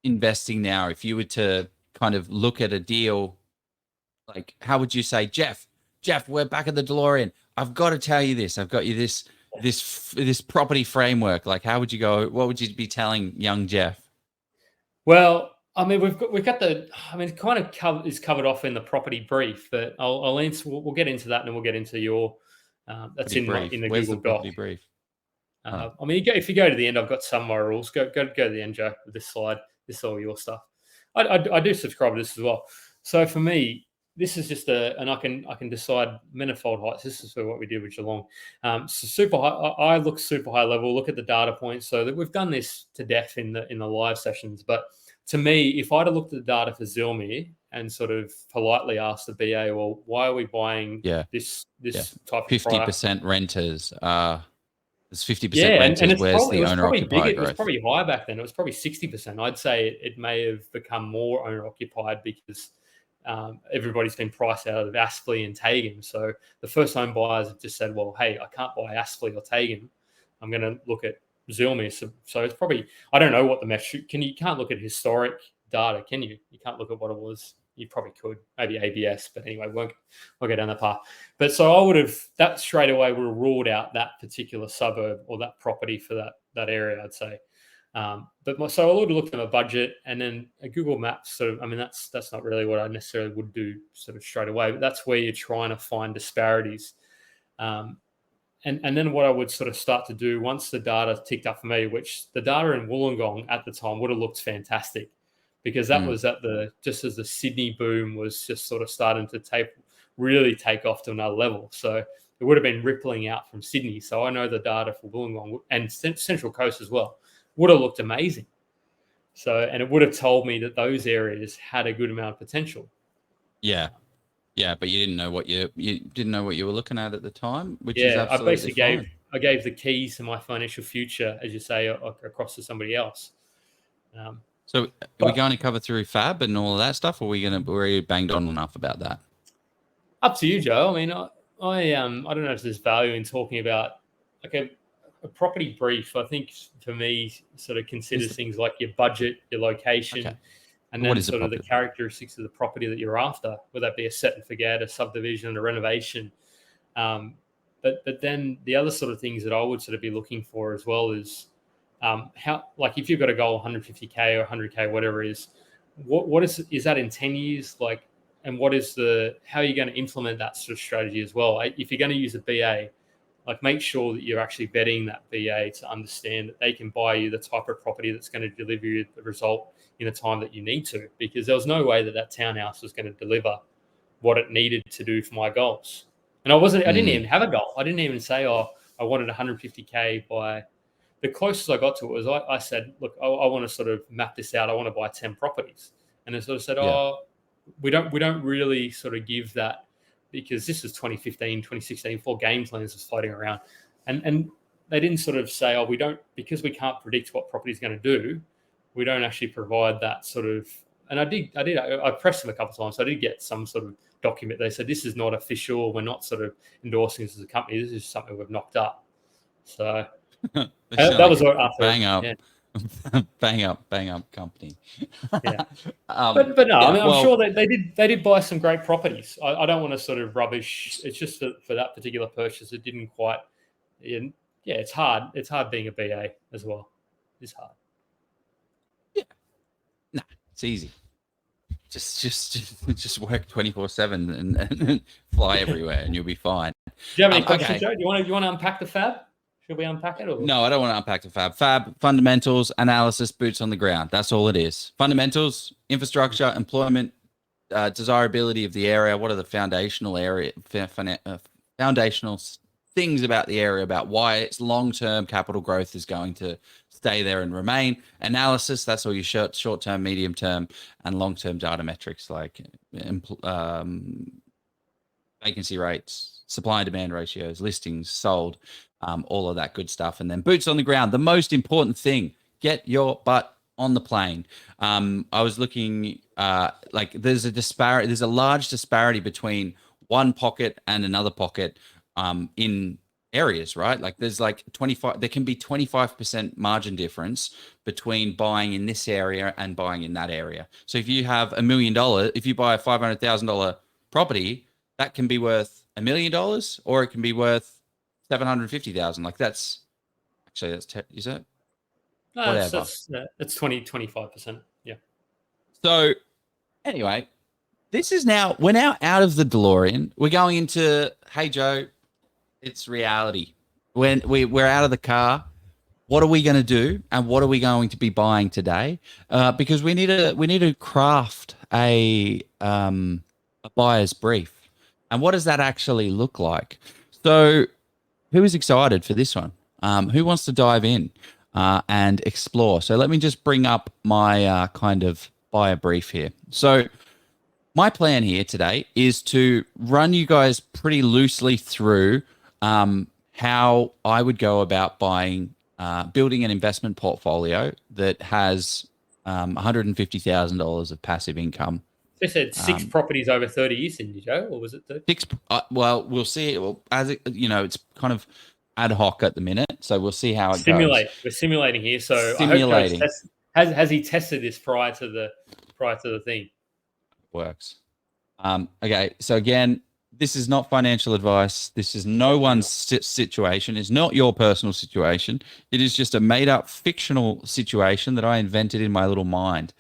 investing now? If you were to kind of look at a deal, like how would you say, Jeff, we're back at the DeLorean. I've got to tell you this. I've got you this property framework. Like, how would you go? What would you be telling young Jeff?
Well, I mean, we've got the, I mean, it kind of is covered off in the property brief, but I'll answer. We'll get into that, and then we'll get into your. That's in the
Where's
Google
the property
Doc.
brief?
I mean, if you go to the end, I've got some of my rules. Go to the end, Joe, with this slide. This is all your stuff. I do subscribe to this as well. So for me, this is just and I can decide manifold heights. This is what we did with Geelong. So super high. I look super high level. Look at the data points. So that we've done this to death in the live sessions. But to me, if I'd have looked at the data for Zilmer and sort of politely asked the BA, well, why are we buying this type of
50% renters? There's 50% renters.
And
Where's the owner occupied
growth? It was probably higher back then. It was probably 60%. I'd say it may have become more owner occupied because everybody's been priced out of Aspley and Tagan. So the first home buyers have just said, well, hey, I can't buy Aspley or Tagan. I'm going to look at Zilmer. So it's probably, I don't know what the metric, you can't look at historic data, can you? You can't look at what it was. You probably could, maybe ABS, but anyway, we'll go down that path. But so I would have, that straight away would have ruled out that particular suburb or that property for that area, I'd say. So I would have looked at my budget, and then a Google Maps sort of, I mean, that's not really what I necessarily would do sort of straight away, but that's where you're trying to find disparities. And then what I would sort of start to do once the data ticked up for me, which the data in Wollongong at the time would have looked fantastic, because that was just as the Sydney boom was just sort of starting to really take off to another level. So it would have been rippling out from Sydney. So I know the data for Wollongong and Central Coast as well would have looked amazing. So, and it would have told me that those areas had a good amount of potential.
Yeah. Yeah, but you didn't know what you didn't know what you were looking at the time, which
is
absolutely
I basically gave the keys to my financial future, as you say, across to somebody else.
So are we going to cover through FAB and all of that stuff, or are you banged on enough about that?
Up to you, Joe. I mean, I don't know if there's value in talking about like a property brief. I think for me, sort of considers things like your budget, your location, and then sort of the characteristics of the property that you're after, whether that be a set and forget, a subdivision, a renovation. But then the other sort of things that I would sort of be looking for as well is how, like, if you've got a goal 150K or 100K, whatever it is, what is that in 10 years? Like, and how are you going to implement that sort of strategy as well? If you're going to use a BA, like, make sure that you're actually vetting that BA to understand that they can buy you the type of property that's going to deliver you the result in the time that you need to, because there was no way that townhouse was going to deliver what it needed to do for my goals. And I didn't even have a goal. I didn't even say, I wanted 150K by. The closest I got to it was I said, look, I want to sort of map this out. I want to buy 10 properties. And they sort of said, we don't really sort of give that, because this is 2015, 2016, before game plans was floating around. And they didn't sort of say, we don't, because we can't predict what property is going to do, we don't actually provide that sort of. And I pressed them a couple of times. So I did get some sort of document. They said, this is not official. We're not sort of endorsing this as a company. This is something we've knocked up. So that was after.
Bang up company.
Yeah. But no, I mean, I'm sure they did buy some great properties. I don't want to sort of rubbish. It's just for that particular purchase, it didn't quite. Yeah, it's hard. It's hard being a BA as well. It's hard.
Yeah. Nah, it's easy. Just work 24/7 and fly everywhere, and you'll be fine.
Do you have any questions, Joe? Do you want to unpack the FAB? Should we unpack it? Or?
No, I don't want to unpack the FAB. FAB, fundamentals, analysis, boots on the ground. That's all it is. Fundamentals, infrastructure, employment, desirability of the area. What are the foundational things about the area, about why its long-term capital growth is going to stay there and remain. Analysis, that's all your short-term, medium-term, and long-term data metrics like vacancy rates, supply and demand ratios, listings, sold, all of that good stuff. And then boots on the ground, the most important thing, get your butt on the plane. I was looking like there's a large disparity between one pocket and another pocket in areas, right? Like there's like 25, there can be 25% margin difference between buying in this area and buying in that area. So if you have $1 million, if you buy a $500,000 property, that can be worth $1 million, or it can be worth 750,000. Like that's actually is that
No,
whatever.
that's 25%. Yeah.
So anyway, we're now out of the DeLorean. We're going into, hey Joe, it's reality. When we're out of the car, what are we going to do, and what are we going to be buying today? Because we need to craft a buyer's brief, and what does that actually look like? So, who is excited for this one? Who wants to dive in and explore? So let me just bring up my kind of buyer brief here. So my plan here today is to run you guys pretty loosely through how I would go about building an investment portfolio that has $150,000 of passive income.
They said 6 properties over 30 years, didn't you, Joe? Or was it 30?
6? Well, we'll see. Well, as it, it's kind of ad hoc at the minute, so we'll see how it goes.
We're simulating here, so simulating. I hope has he tested this prior to the thing?
Works. Okay, so again, this is not financial advice. This is no one's situation. It's not your personal situation. It is just a made-up fictional situation that I invented in my little mind.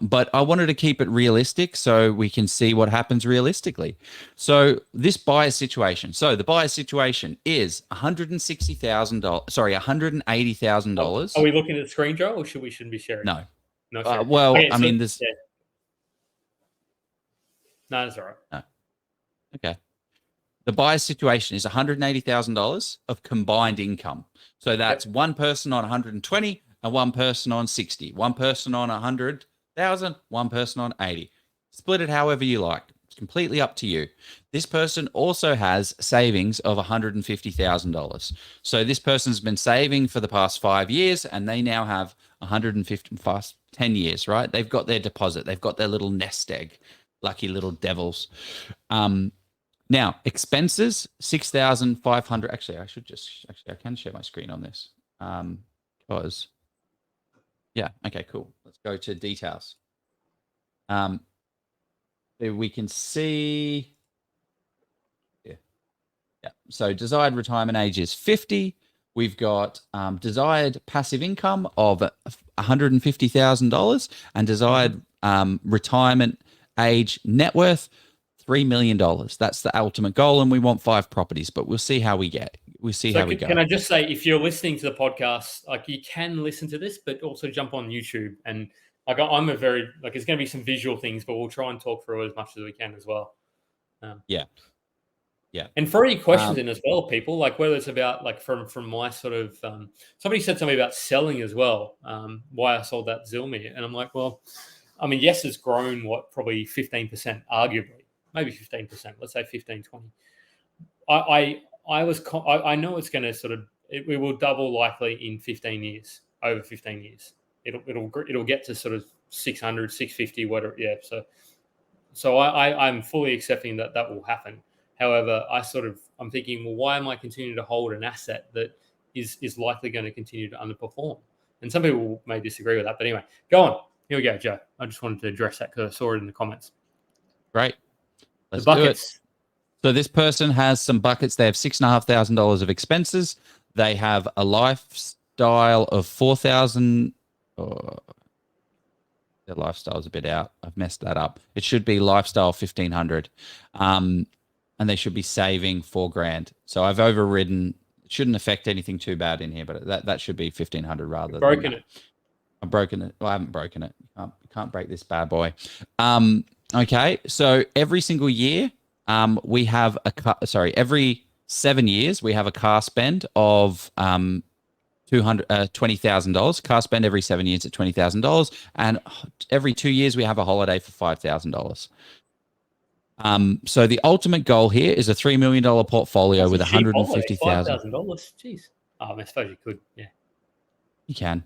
But I wanted to keep it realistic so we can see what happens realistically. So this buyer situation. So the buyer situation is $160,000. Sorry, $180,000.
Are we looking at the screen, Joe, or shouldn't be sharing?
No.
No.
Okay, I mean, there's.
Yeah. No, that's all right.
No. Okay. The buyer situation is $180,000 of combined income. So that's one person on 120 and one person on 60. One person on 100,000, one person on 80. Split it however you like. It's completely up to you. This person also has savings of $150,000. So this person's been saving for the past 5 years, and they now have 150 past 10 years, right? They've got their deposit. They've got their little nest egg. Lucky little devils. Now, expenses, 6,500. Actually, I can share my screen on this. Because, yeah, okay, cool. Let's go to details. So we can see, yeah. So desired retirement age is 50. We've got desired passive income of $150,000 and desired retirement age net worth $3 million. That's the ultimate goal, and we want 5 properties, but we'll see how we get. We'll see how we go.
Can I just say, if you're listening to the podcast, like you can listen to this, but also jump on YouTube, and like I'm a very it's going to be some visual things, but we'll try and talk through as much as we can as well.
Yeah.
And throw any questions in as well, people. Like whether it's about from my sort of somebody said something about selling as well. Why I sold that Zilmi, and I'm like, well, I mean, yes, it's grown probably 15%, arguably. Maybe 15%, let's say 15, 20. I know it's going to it will double likely in 15 years, over 15 years. It'll get to sort of 600, 650, whatever. Yeah. So I'm fully accepting that will happen. However, I'm thinking, well, why am I continuing to hold an asset that is likely going to continue to underperform? And some people may disagree with that, but anyway, go on. Here we go, Joe. I just wanted to address that because I saw it in the comments.
Great. Let's
the buckets.
Do it. So this person has some buckets. They have $6,500 of expenses. They have a lifestyle of 4,000. Oh, their lifestyle is a bit out. I've messed that up. It should be lifestyle 1,500, and they should be saving $4,000. So I've overridden. It shouldn't affect anything too bad in here, but that should be 1,500 rather. You've
broken it.
I've broken it. Well, I haven't broken it. You can't break this bad boy. Okay, so every single year, we have every 7 years we have a car spend of $20,000. Car spend every 7 years at $20,000, and every 2 years we have a holiday for $5,000. So the ultimate goal here is a $3 million portfolio with $150,000.
$5,000. Jeez. I suppose you could. Yeah.
You can.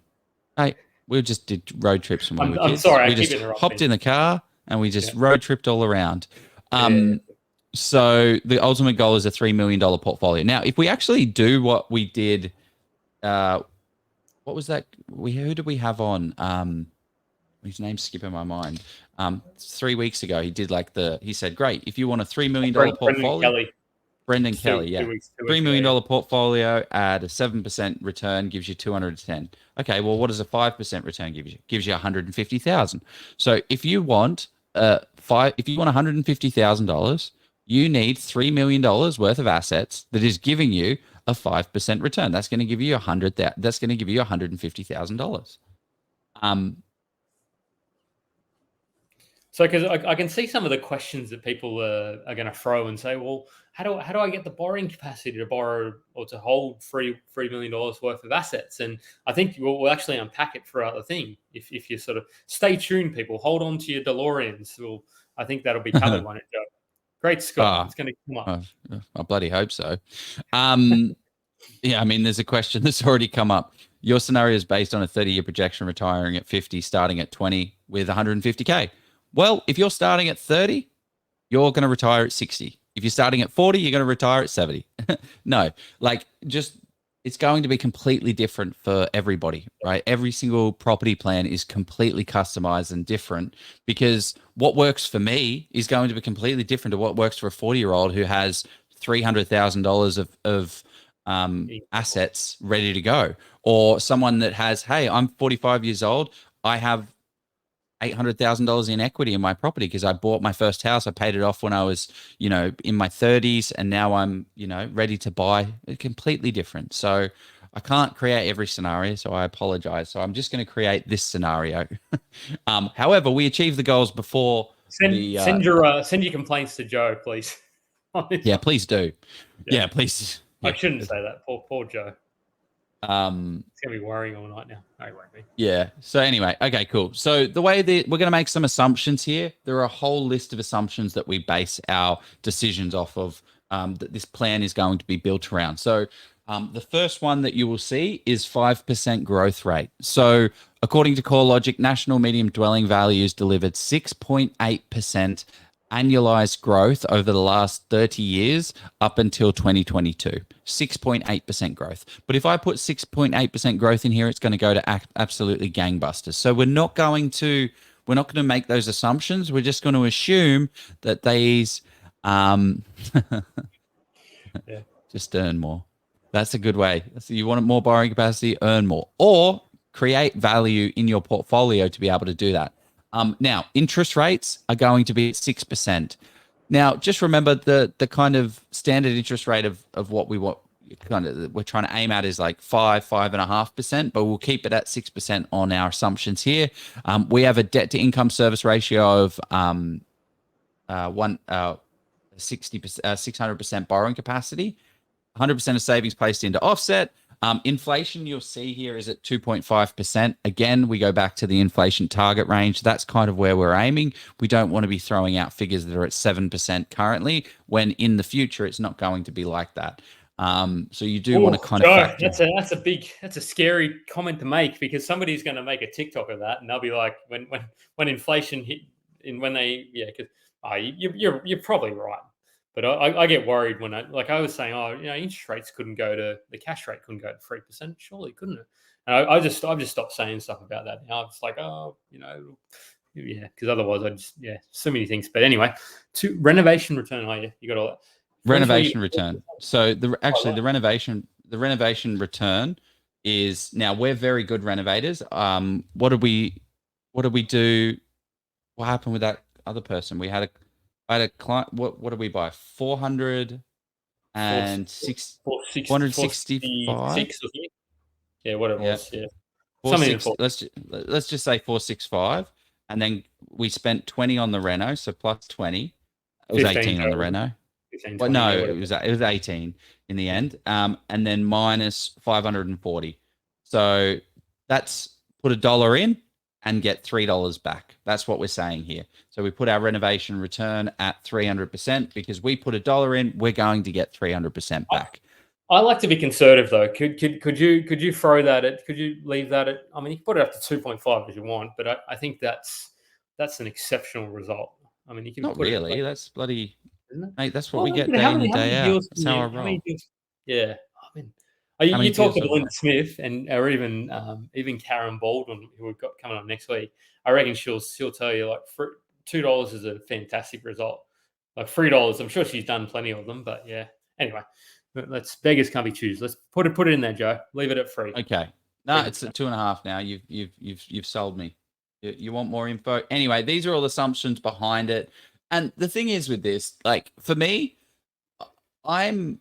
Hey, we just did road trips when we were
I'm
kids.
sorry, I
We
keep
just
interrupting.
hopped in the car and we just road tripped all around.
Yeah.
So the ultimate goal is a $3 million portfolio. Now, if we actually do what we did, what was that? Who did we have on? His name's skipping my mind. 3 weeks ago, he said, great, if you want a $3 million portfolio. Brendan Kelly, yeah. $3 million portfolio at a 7% return gives you 210. Okay, well, what does a 5% return give you? Gives you 150,000. So if you want $150,000, you need $3 million worth of assets that is giving you a 5% return. That's going to give you $150,000.
So, because I can see some of the questions that people are going to throw and say, well, how do I get the borrowing capacity to borrow or to hold $3 million worth of assets? And I think we'll actually unpack it throughout the thing. If you sort of stay tuned, people, hold on to your DeLoreans. Well, I think that'll be covered when it goes. Great, Scott. It's going to come up.
I bloody hope so. Yeah, I mean, there's a question that's already come up. Your scenario is based on a 30-year projection, retiring at 50, starting at 20 with 150K. Well, if you're starting at 30, you're going to retire at 60. If you're starting at 40, you're going to retire at 70. No, it's going to be completely different for everybody, right? Every single property plan is completely customized and different, because what works for me is going to be completely different to what works for a 40-year-old who has $300,000 of assets ready to go, or someone that has, hey, I'm 45 years old, I have $800,000 in equity in my property because I bought my first house. I paid it off when I was, in my 30s, and now I'm, ready to buy. Completely different. So I can't create every scenario, so I apologize. So I'm just going to create this scenario. However, we achieved the goals before.
Send your complaints to Joe, please.
Yeah, please do. Yeah, please.
I shouldn't say that. Poor Joe. It's gonna be worrying all night now. No, it won't be.
Yeah. So anyway, okay, cool. So the way that we're going to make some assumptions here, there are a whole list of assumptions that we base our decisions off of, that this plan is going to be built around. So the first one that you will see is 5% growth rate. So according to CoreLogic, national medium dwelling values delivered 6.8% annualized growth over the last 30 years up until 2022. 6.8% growth. But if I put 6.8% growth in here, it's going to go to absolutely gangbusters. So we're not going to make those assumptions. We're just going to assume that these just earn more. That's a good way. So you want more borrowing capacity, earn more, or create value in your portfolio to be able to do that. Now, interest rates are going to be at 6%. Now, just remember the kind of standard interest rate of what we want, we're trying to aim at is like 5.5%, but we'll keep it at 6% on our assumptions here. We have a debt to income service ratio of 600% borrowing capacity, 100% of savings placed into offset. Inflation you'll see here is at 2.5%. Again, we go back to the inflation target range. That's kind of where we're aiming. We don't want to be throwing out figures that are at 7% currently, when in the future it's not going to be like that. So you do want to kind of factor.
That's a scary comment to make, because somebody's going to make a TikTok of that, and they'll be like, when inflation hit, because you're probably right. But I get worried when I was saying, interest rates the cash rate couldn't go to 3%. Surely couldn't it? And I've just stopped saying stuff about that now. It's like, because otherwise so many things. But anyway, to renovation return, you got all that.
Renovation return. So the renovation return is, now we're very good renovators. What did we do? What happened with that other person? I had a client. What did we buy? 465.
Yeah, whatever it was. Yeah,
let's just say 465, and then we spent 20 on the reno, so plus 20. It was 18 on the reno.
15,
20, well, no, it was 18 in the end. And then minus 540. So that's put $1 in and get $3 back. That's what we're saying here. So we put our renovation return at 300%, because we put $1 in, we're going to get 300% back.
I like to be conservative though. Could you throw that at? Could you leave that at? I mean, you can put it up to 2.5 if you want, but I think that's an exceptional result. I mean, you can
Not
put it
really.
like,
That's bloody,
isn't it?
mate. That's what
Well,
we get
but
day in and
how
day
many
out.
deals?
That's how I
How many
roll.
deals? Yeah, I mean,
How many
you talk
deals
to
do I
Belinda
buy?
Smith or even Karen Baldwin, who we've got coming on next week. I reckon she'll tell you like $2 is a fantastic result. Like $3, I'm sure she's done plenty of them, but yeah. Anyway, let's beggars can't be choosers. Let's put it in there, Joe. Leave it at free.
Okay. No, it's at 2.5 now. You've sold me. You want more info? Anyway, these are all assumptions behind it. And the thing is with this, like for me, I'm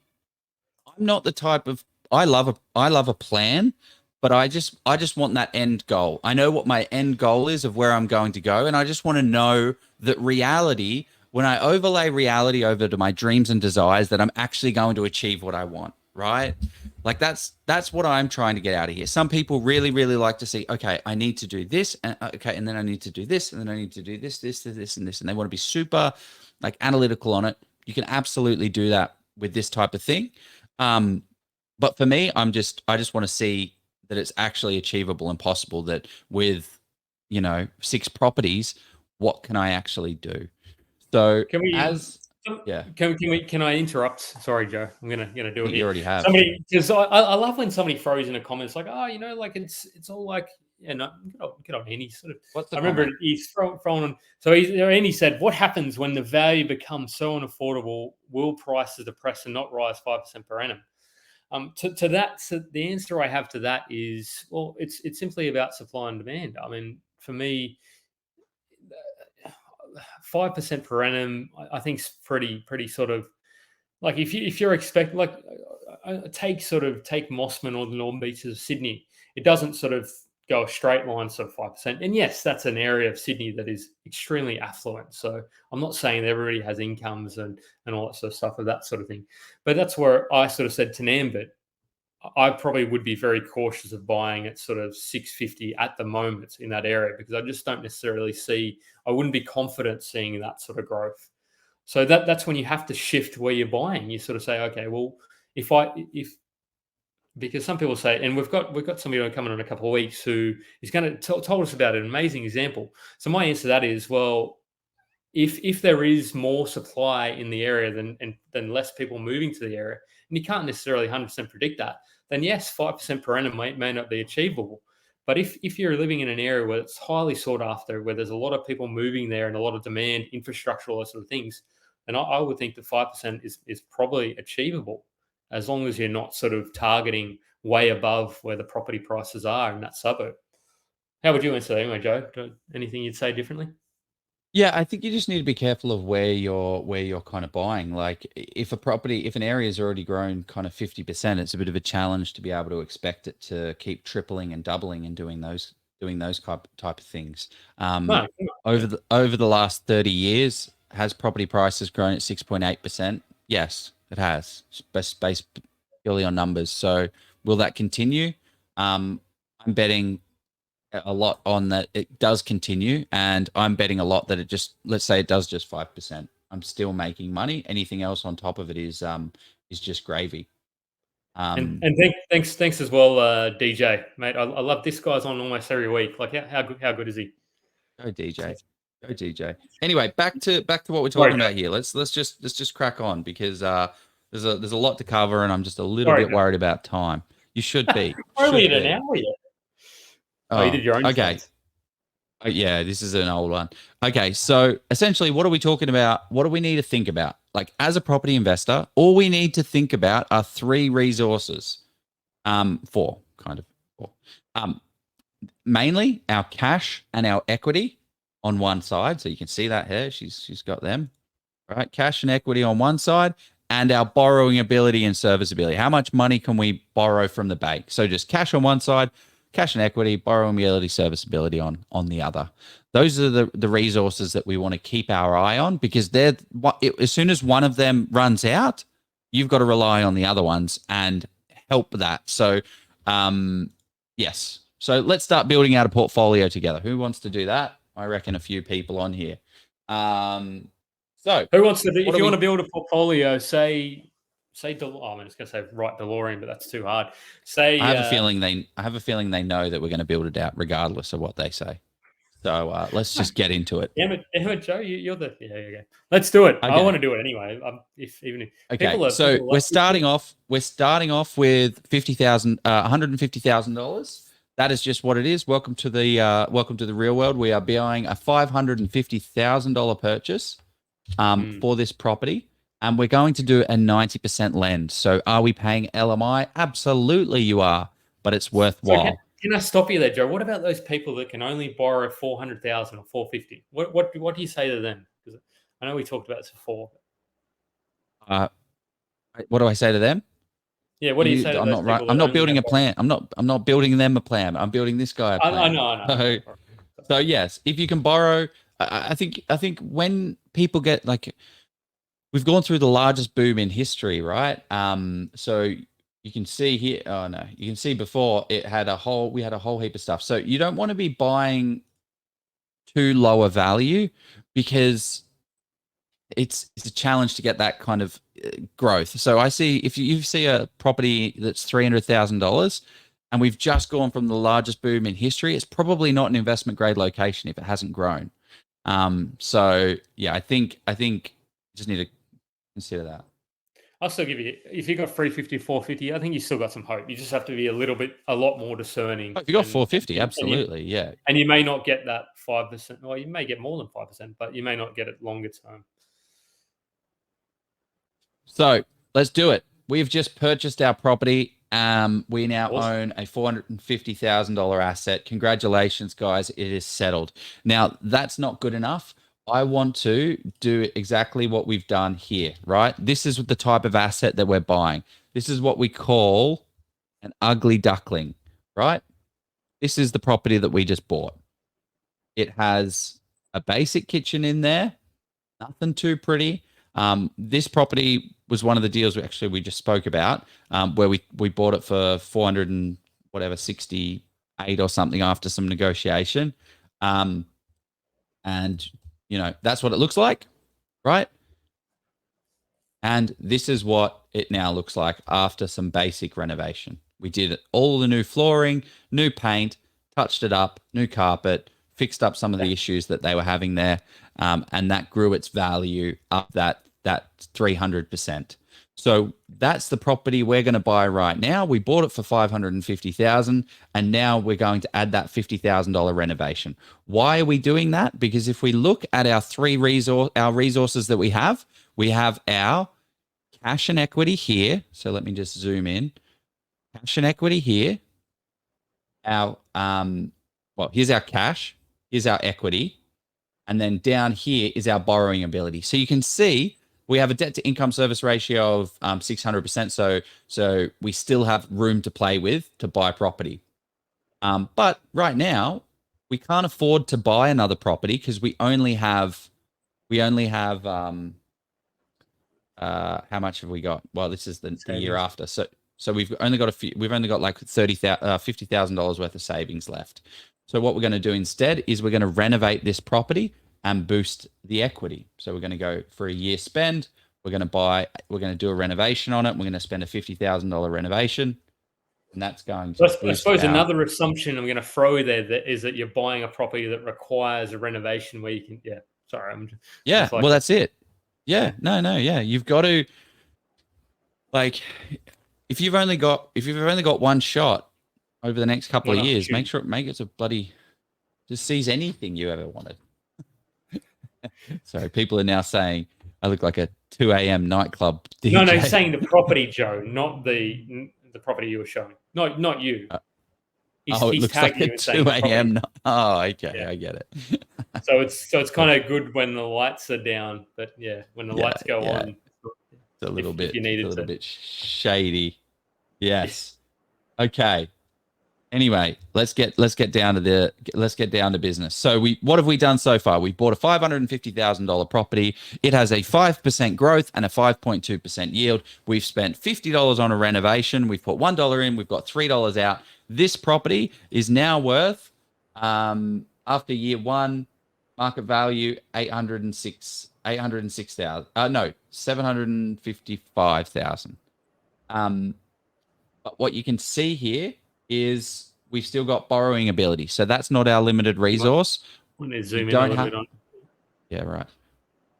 not the type of I love a plan, but I just want that end goal. I know what my end goal is of where I'm going to go, and I just want to know that reality, when I overlay reality over to my dreams and desires, that I'm actually going to achieve what I want, right? Like that's what I'm trying to get out of here. Some people really, really like to see, okay, I need to do this, and okay, and then I need to do this, and then I need to do this, and this, and they want to be super like analytical on it. You can absolutely do that with this type of thing. Um, but for me, I just want to see that it's actually achievable and possible, that with, 6 properties, what can I actually do? So
Can we?
yeah,
Can I interrupt? Sorry, Joe. I'm gonna
I
do it
think you
here.
already have.
Somebody, because I love when somebody throws in the comments like, oh, like it's all like, yeah, no, get on Andy. Sort of.
What's the
I remember
comment?
he's thrown. So Andy said, what happens when the value becomes so unaffordable? Will prices depress and not rise 5% per annum? To that, so the answer I have to that is, well, it's simply about supply and demand. I mean, for me, 5% per annum, I think is pretty sort of like if you're expecting like take Mossman or the Northern Beaches of Sydney, it doesn't sort of go a straight line sort of 5%. And yes, that's an area of Sydney that is extremely affluent. So I'm not saying that everybody has incomes and all that sort of stuff of that sort of thing, but that's where I sort of said to Nambit, I probably would be very cautious of buying at sort of 650 at the moment in that area, because I just don't necessarily I wouldn't be confident seeing that sort of growth. So that's when you have to shift where you're buying. You sort of say, okay, well, if because some people say, and we've got somebody coming in a couple of weeks who is going to told us about an amazing example. So my answer to that is, well, if there is more supply in the area than less people moving to the area, and you can't necessarily 100% predict that, then yes, 5% per annum may not be achievable. But if you're living in an area where it's highly sought after, where there's a lot of people moving there and a lot of demand, infrastructure, all those sort of things, then I would think that 5% is probably achievable, as long as you're not sort of targeting way above where the property prices are in that suburb. How would you answer that anyway, Joe? Anything you'd say differently?
Yeah, I think you just need to be careful of where you're kind of buying. Like if an area has already grown kind of 50%, it's a bit of a challenge to be able to expect it to keep tripling and doubling and doing those type of things.
No,
Over the last 30 years, has property prices grown at 6.8%? Yes, it has. Based purely on numbers. So will that continue? I'm betting a lot on that it does continue, and I'm betting a lot that let's say it does just 5%. I'm still making money. Anything else on top of it is just gravy.
And thanks as well, DJ, mate. I love this guy's on almost every week. Like how good is he?
Go DJ, go DJ. Anyway, back to what we're
Sorry,
talking about
Joe.
here. Let's just crack on, because there's a lot to cover, and I'm just a little
Sorry,
bit worried about time. You should
Joe.
be,
Only
should
at an
be.
hour yet. Oh, you
Oh,
did your own
okay.
stats.
Yeah, this is an old one. Okay, so essentially, what are we talking about? What do we need to think about? Like, as a property investor, all we need to think about are 3 resources. Four, kind of four. Mainly our cash and our equity on one side. So you can see that here. She's got them. All right, cash and equity on one side, and our borrowing ability and serviceability. How much money can we borrow from the bank? So just cash on one side, cash and equity, borrowing ability, serviceability on the other. Those are the resources that we want to keep our eye on, because as soon as one of them runs out, you've got to rely on the other ones and help that. So, yes. So let's start building out a portfolio together. Who wants to do that? I reckon a few people on here. So
Who wants to?
what
If
do
you want
we?
to build a portfolio, say say, I'm just going to say right DeLorean, but that's too hard. Say,
I have a feeling they know that we're going to build it out regardless of what they say. So let's just get into it.
Damn it, Joe, you're the yeah. Let's do it. Okay. I want to do it anyway. If
We're starting off with $150,000. That is just what it is. Welcome to the real world. We are buying a $550,000 purchase for this property, and we're going to do a 90% lend. So, are we paying LMI? Absolutely, you are, but it's worthwhile.
So can I stop you there, Joe? What about those people that can only borrow 400,000 or 450? What do you say to them? Because I know we talked about this before.
What do I say to them?
Yeah, what do you say to those people?
I'm not building a plan. I'm not building them a plan. I'm building this guy a plan.
I know.
So yes, if you can borrow, I think when people get we've gone through the largest boom in history, right? So you can see here. Oh no, you can see before we had a whole heap of stuff. So you don't want to be buying too low a value because it's a challenge to get that kind of growth. So I see if you see a property that's $300,000 and we've just gone from the largest boom in history, it's probably not an investment grade location if it hasn't grown. So yeah, I think you just need to consider that.
I'll still give you, if you got 350, 450, I think you still got some hope. You just have to be a lot more discerning.
If you got 450, absolutely, yeah.
And you may not get that 5%, or you may get more than 5%, but you may not get it longer term.
So let's do it. We've just purchased our property. We now own a $450,000 asset. Congratulations, guys. It is settled. Now, that's not good enough. I want to do exactly what we've done here, right? This is the type of asset that we're buying. This is what we call an ugly duckling, right? This is the property that we just bought. It has a basic kitchen in there, nothing too pretty. This property was one of the deals we just spoke about, where we bought it for 468 or something after some negotiation. And that's what it looks like, right? And this is what it now looks like after some basic renovation. We did all the new flooring, new paint, touched it up, new carpet, fixed up some of the issues that they were having there, and that grew its value up that 300%. So that's the property we're going to buy right now. We bought it for $550,000, and now we're going to add that $50,000 renovation. Why are we doing that? Because if we look at our resources that we have our cash and equity here. So let me just zoom in. Cash and equity here. Here's our cash. Here's our equity. And then down here is our borrowing ability. So you can see we have a debt to income service ratio of 600%. So we still have room to play with to buy property. But right now we can't afford to buy another property because we only have how much have we got? Well, this is the year after. So we've only got like $50,000 worth of savings left. So what we're going to do instead is we're going to renovate this property and boost the equity. So we're going to go for a year spend. We're going to do a renovation on it. We're going to spend a $50,000 renovation. And that's going to
I suppose another assumption I'm going to throw there is that you're buying a property that requires a renovation where you can,
that's it. Yeah, no. You've got to, if you've only got one shot over the next couple of years, make it so bloody just seize anything you ever wanted. Sorry, people are now saying I look like a 2 a.m. nightclub DJ.
No, he's saying the property, Joe, not the property you were showing. Not you.
It looks like a 2 a.m. Oh, okay, yeah. I get it.
So it's kind of good when the lights are down, but when the lights go on,
it's a little bit shady. Yes. Okay. Anyway, let's get down to business. So what have we done so far? We bought a $550,000 property. It has a 5% growth and a 5.2% yield. We've spent $50 on a renovation. We've put $1 in. We've got $3 out. This property is now worth, after year one, market value $755,000. But what you can see here is we've still got borrowing ability. So that's not our limited resource.
Want to zoom in a little bit on.
Yeah, right.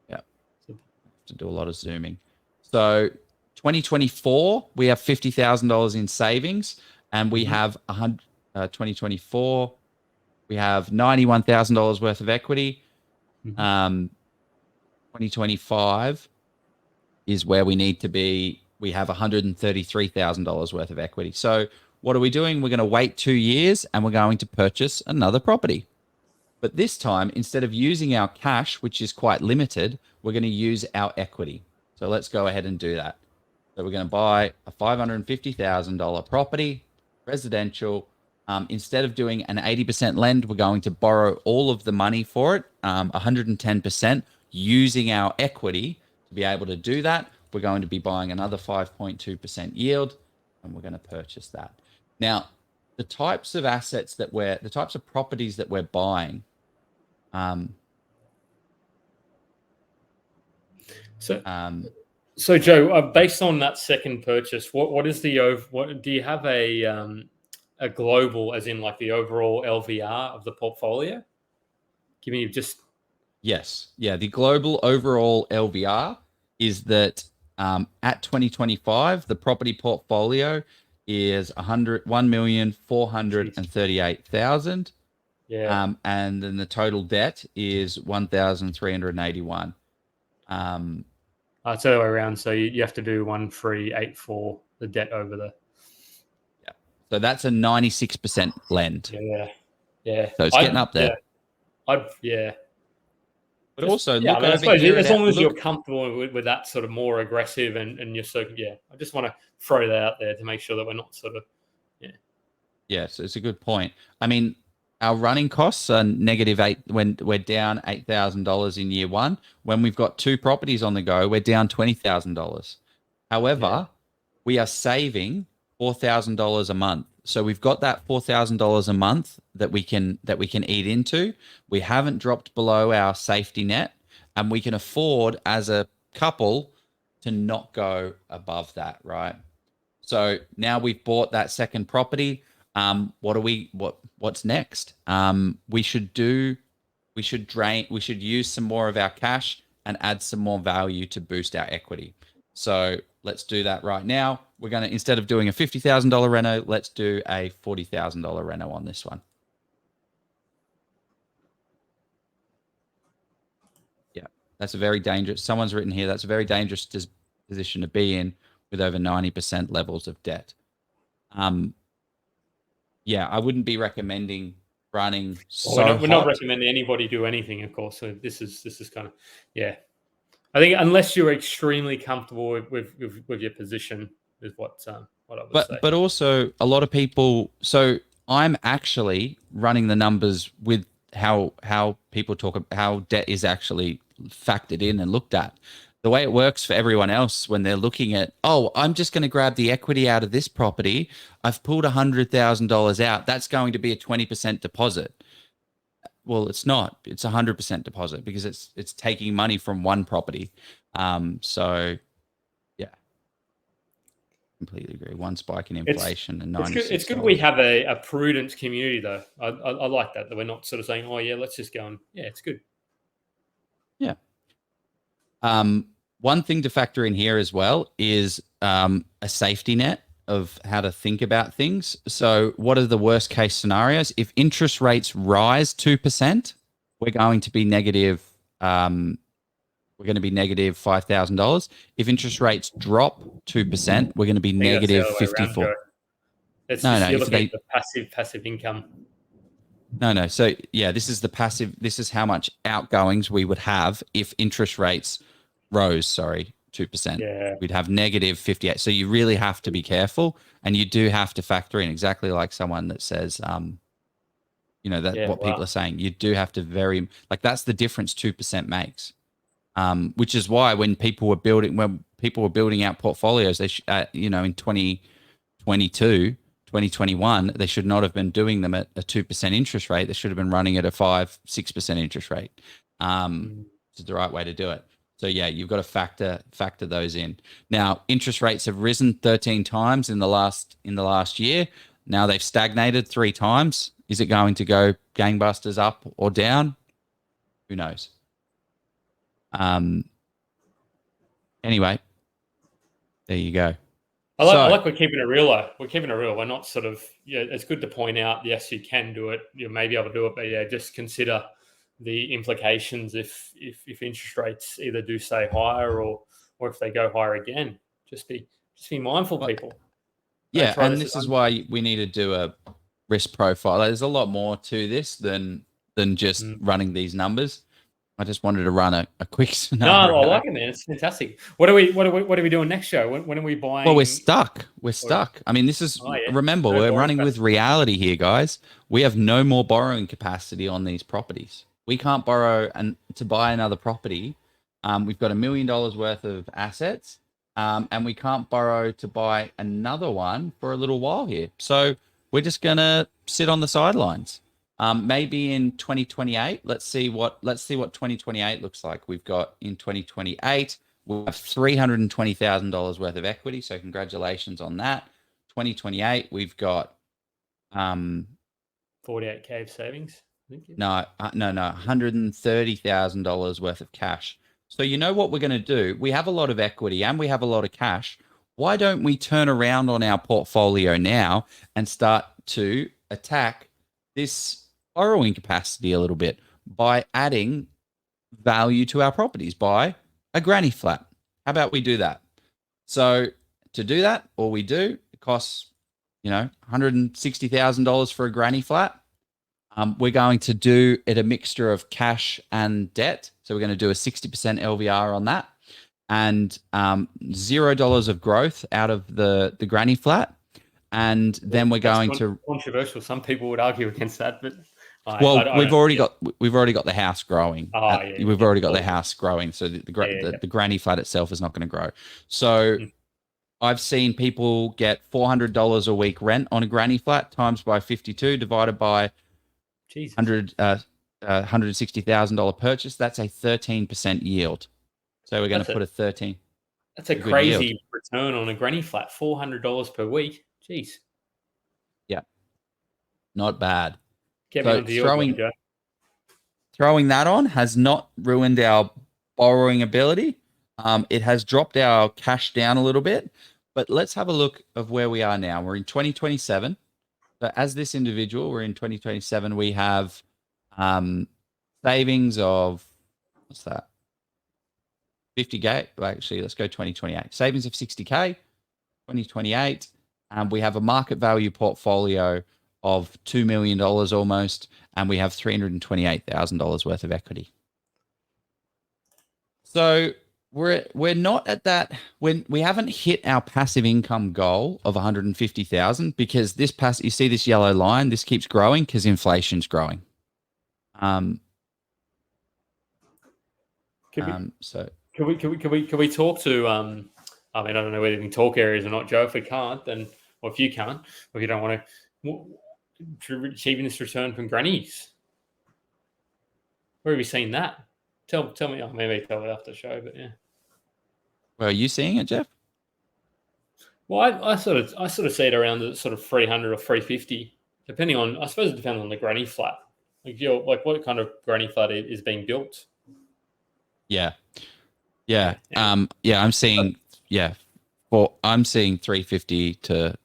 Yeah. To do a lot of zooming. So 2024, we have $50,000 in savings, and we have 2024, we have $91,000 worth of equity. 2025 is where we need to be. We have $133,000 worth of equity. So what are we doing? We're going to wait 2 years and we're going to purchase another property. But this time, instead of using our cash, which is quite limited, we're going to use our equity. So let's go ahead and do that. So we're going to buy a $550,000 property, residential. Instead of doing an 80% lend, we're going to borrow all of the money for it, 110%, using our equity to be able to do that. We're going to be buying another 5.2% yield, and we're going to purchase that. Now, the types of assets that the types of properties that we're buying.
So Joe, based on that second purchase, what is what do you have a global, as in like the overall LVR of the portfolio? Giving you just
yes, yeah, the global overall LVR is that at 2025, the property portfolio is 1,438,000.
Yeah.
And then the total debt is 1,381.
It's the other way around. So you have to do 1,384, the debt over the.
Yeah. So that's a 96% lend.
Yeah.
So it's getting up there.
Yeah.
But also, look over here.
As long as you're comfortable with that sort of more aggressive and you're so, I just want to throw that out there to make sure that we're not sort of,
Yeah, so it's a good point. I mean, our running costs are -8 when we're down $8,000 in year one. When we've got 2 properties on the go, we're down $20,000. However, we are saving $4,000 a month. So we've got that $4,000 a month that we can eat into. We haven't dropped below our safety net, and we can afford as a couple to not go above that, right? So now we've bought that second property. What's next? We should use some more of our cash and add some more value to boost our equity. So let's do that right now. We're going to, instead of doing a $50,000 reno, let's do a $40,000 reno on this one. Yeah, that's a very dangerous, someone's written here, that's a very dangerous position to be in with over 90% levels of debt. Yeah, I wouldn't be recommending running
we're not recommending anybody do anything, of course. So this is kind of, I think unless you're extremely comfortable with your position is what I would say.
But also a lot of people. So I'm actually running the numbers with how people talk about how debt is actually factored in and looked at. The way it works for everyone else when they're looking at, I'm just going to grab the equity out of this property. I've pulled $100,000 out. That's going to be a 20% deposit. Well, it's not. It's 100% deposit because it's taking money from one property. So, yeah, completely agree. One spike in inflation and 96.
It's good we have a prudent community, though. I like that we're not sort of saying, let's just go and it's good.
Yeah. One thing to factor in here as well is a safety net of how to think about things. So what are the worst case scenarios? If interest rates rise 2%, we're going to be negative. We're going to be negative $5,000. If interest rates drop 2%, we're going to be negative 54.
You're looking at the passive income.
No. So yeah, this is the passive. This is how much outgoings we would have if interest rates rose. 2%.
Yeah.
We'd have negative 58. So you really have to be careful, and you do have to factor in exactly like someone that says, people are saying. You do have to that's the difference 2% makes. Which is why when people were building out portfolios, they in 2022. 2021, they should not have been doing them at a 2% interest rate. They should have been running at a 5-6% interest rate. Which is the right way to do it. So yeah, you've got to factor those in. Now, interest rates have risen 13 times in the last year. Now they've stagnated 3 times. Is it going to go gangbusters up or down? Who knows? Anyway, there you go.
I like we're keeping it real though. We're keeping it real. We're not sort of, it's good to point out, yes, you can do it. You may be able to do it, but yeah, just consider the implications if interest rates either do stay higher or if they go higher again. Just be mindful, people.
Yeah, and this is why we need to do a risk profile. There's a lot more to this than just running these numbers. I just wanted to run a quick scenario.
No, I like it, man. It's fantastic. What are we doing next show? When are we buying?
Well, we're stuck. I mean, this is remember, we're running with reality here, guys. We have no more borrowing capacity on these properties. We can't borrow to buy another property. We've got $1 million worth of assets, and we can't borrow to buy another one for a little while here. So we're just gonna sit on the sidelines. Maybe in 2028, let's see what 2028 looks like. We've got in 2028, we have $320,000 worth of equity. So congratulations on that. 2028, we've got
48K of savings.
No, $130,000 worth of cash. So you know what we're going to do? We have a lot of equity and we have a lot of cash. Why don't we turn around on our portfolio now and start to attack this borrowing capacity a little bit by adding value to our properties, by a granny flat? How about we do that? So to do that, all we do, it costs, $160,000 for a granny flat. We're going to do it a mixture of cash and debt. So we're going to do a 60% LVR on that, and $0 of growth out of the granny flat. And then we're going to
controversial. Some people would argue against that, but
we've already got the house growing. We've already got the house growing, so the granny flat itself is not going to grow. So I've seen people get $400 a week rent on a granny flat times by 52 divided by $160,000 purchase. That's a 13% yield. So we're going to put a 13.
That's a crazy return on a granny flat. $400 per week. Jeez.
Yeah. Not bad.
So
throwing that on has not ruined our borrowing ability. It has dropped our cash down a little bit, but let's have a look of where we are now. We're in 2027. So as this individual, we're in 2027. We have savings of, what's that? 50K. Well, actually, let's go 2028. Savings of 60K, 2028. We have a market value portfolio of $2 million almost, and we have $328,000 worth of equity. So we're not at that, when we haven't hit our passive income goal of 150,000, because you see this yellow line, this keeps growing because inflation's growing.
Can we talk to I mean, I don't know whether we can talk areas or not, Joe. If we can't, then, or if you can't, or if you don't want to, achieving this return from grannies, where have you seen that? Tell me. Maybe tell me after the show, but yeah.
Well, are you seeing it, Jeff?
Well, I sort of see it around the sort of 300 or 350, depending on, I suppose it depends on the granny flat. Like what kind of granny flat is being built.
Yeah. I'm seeing 350 to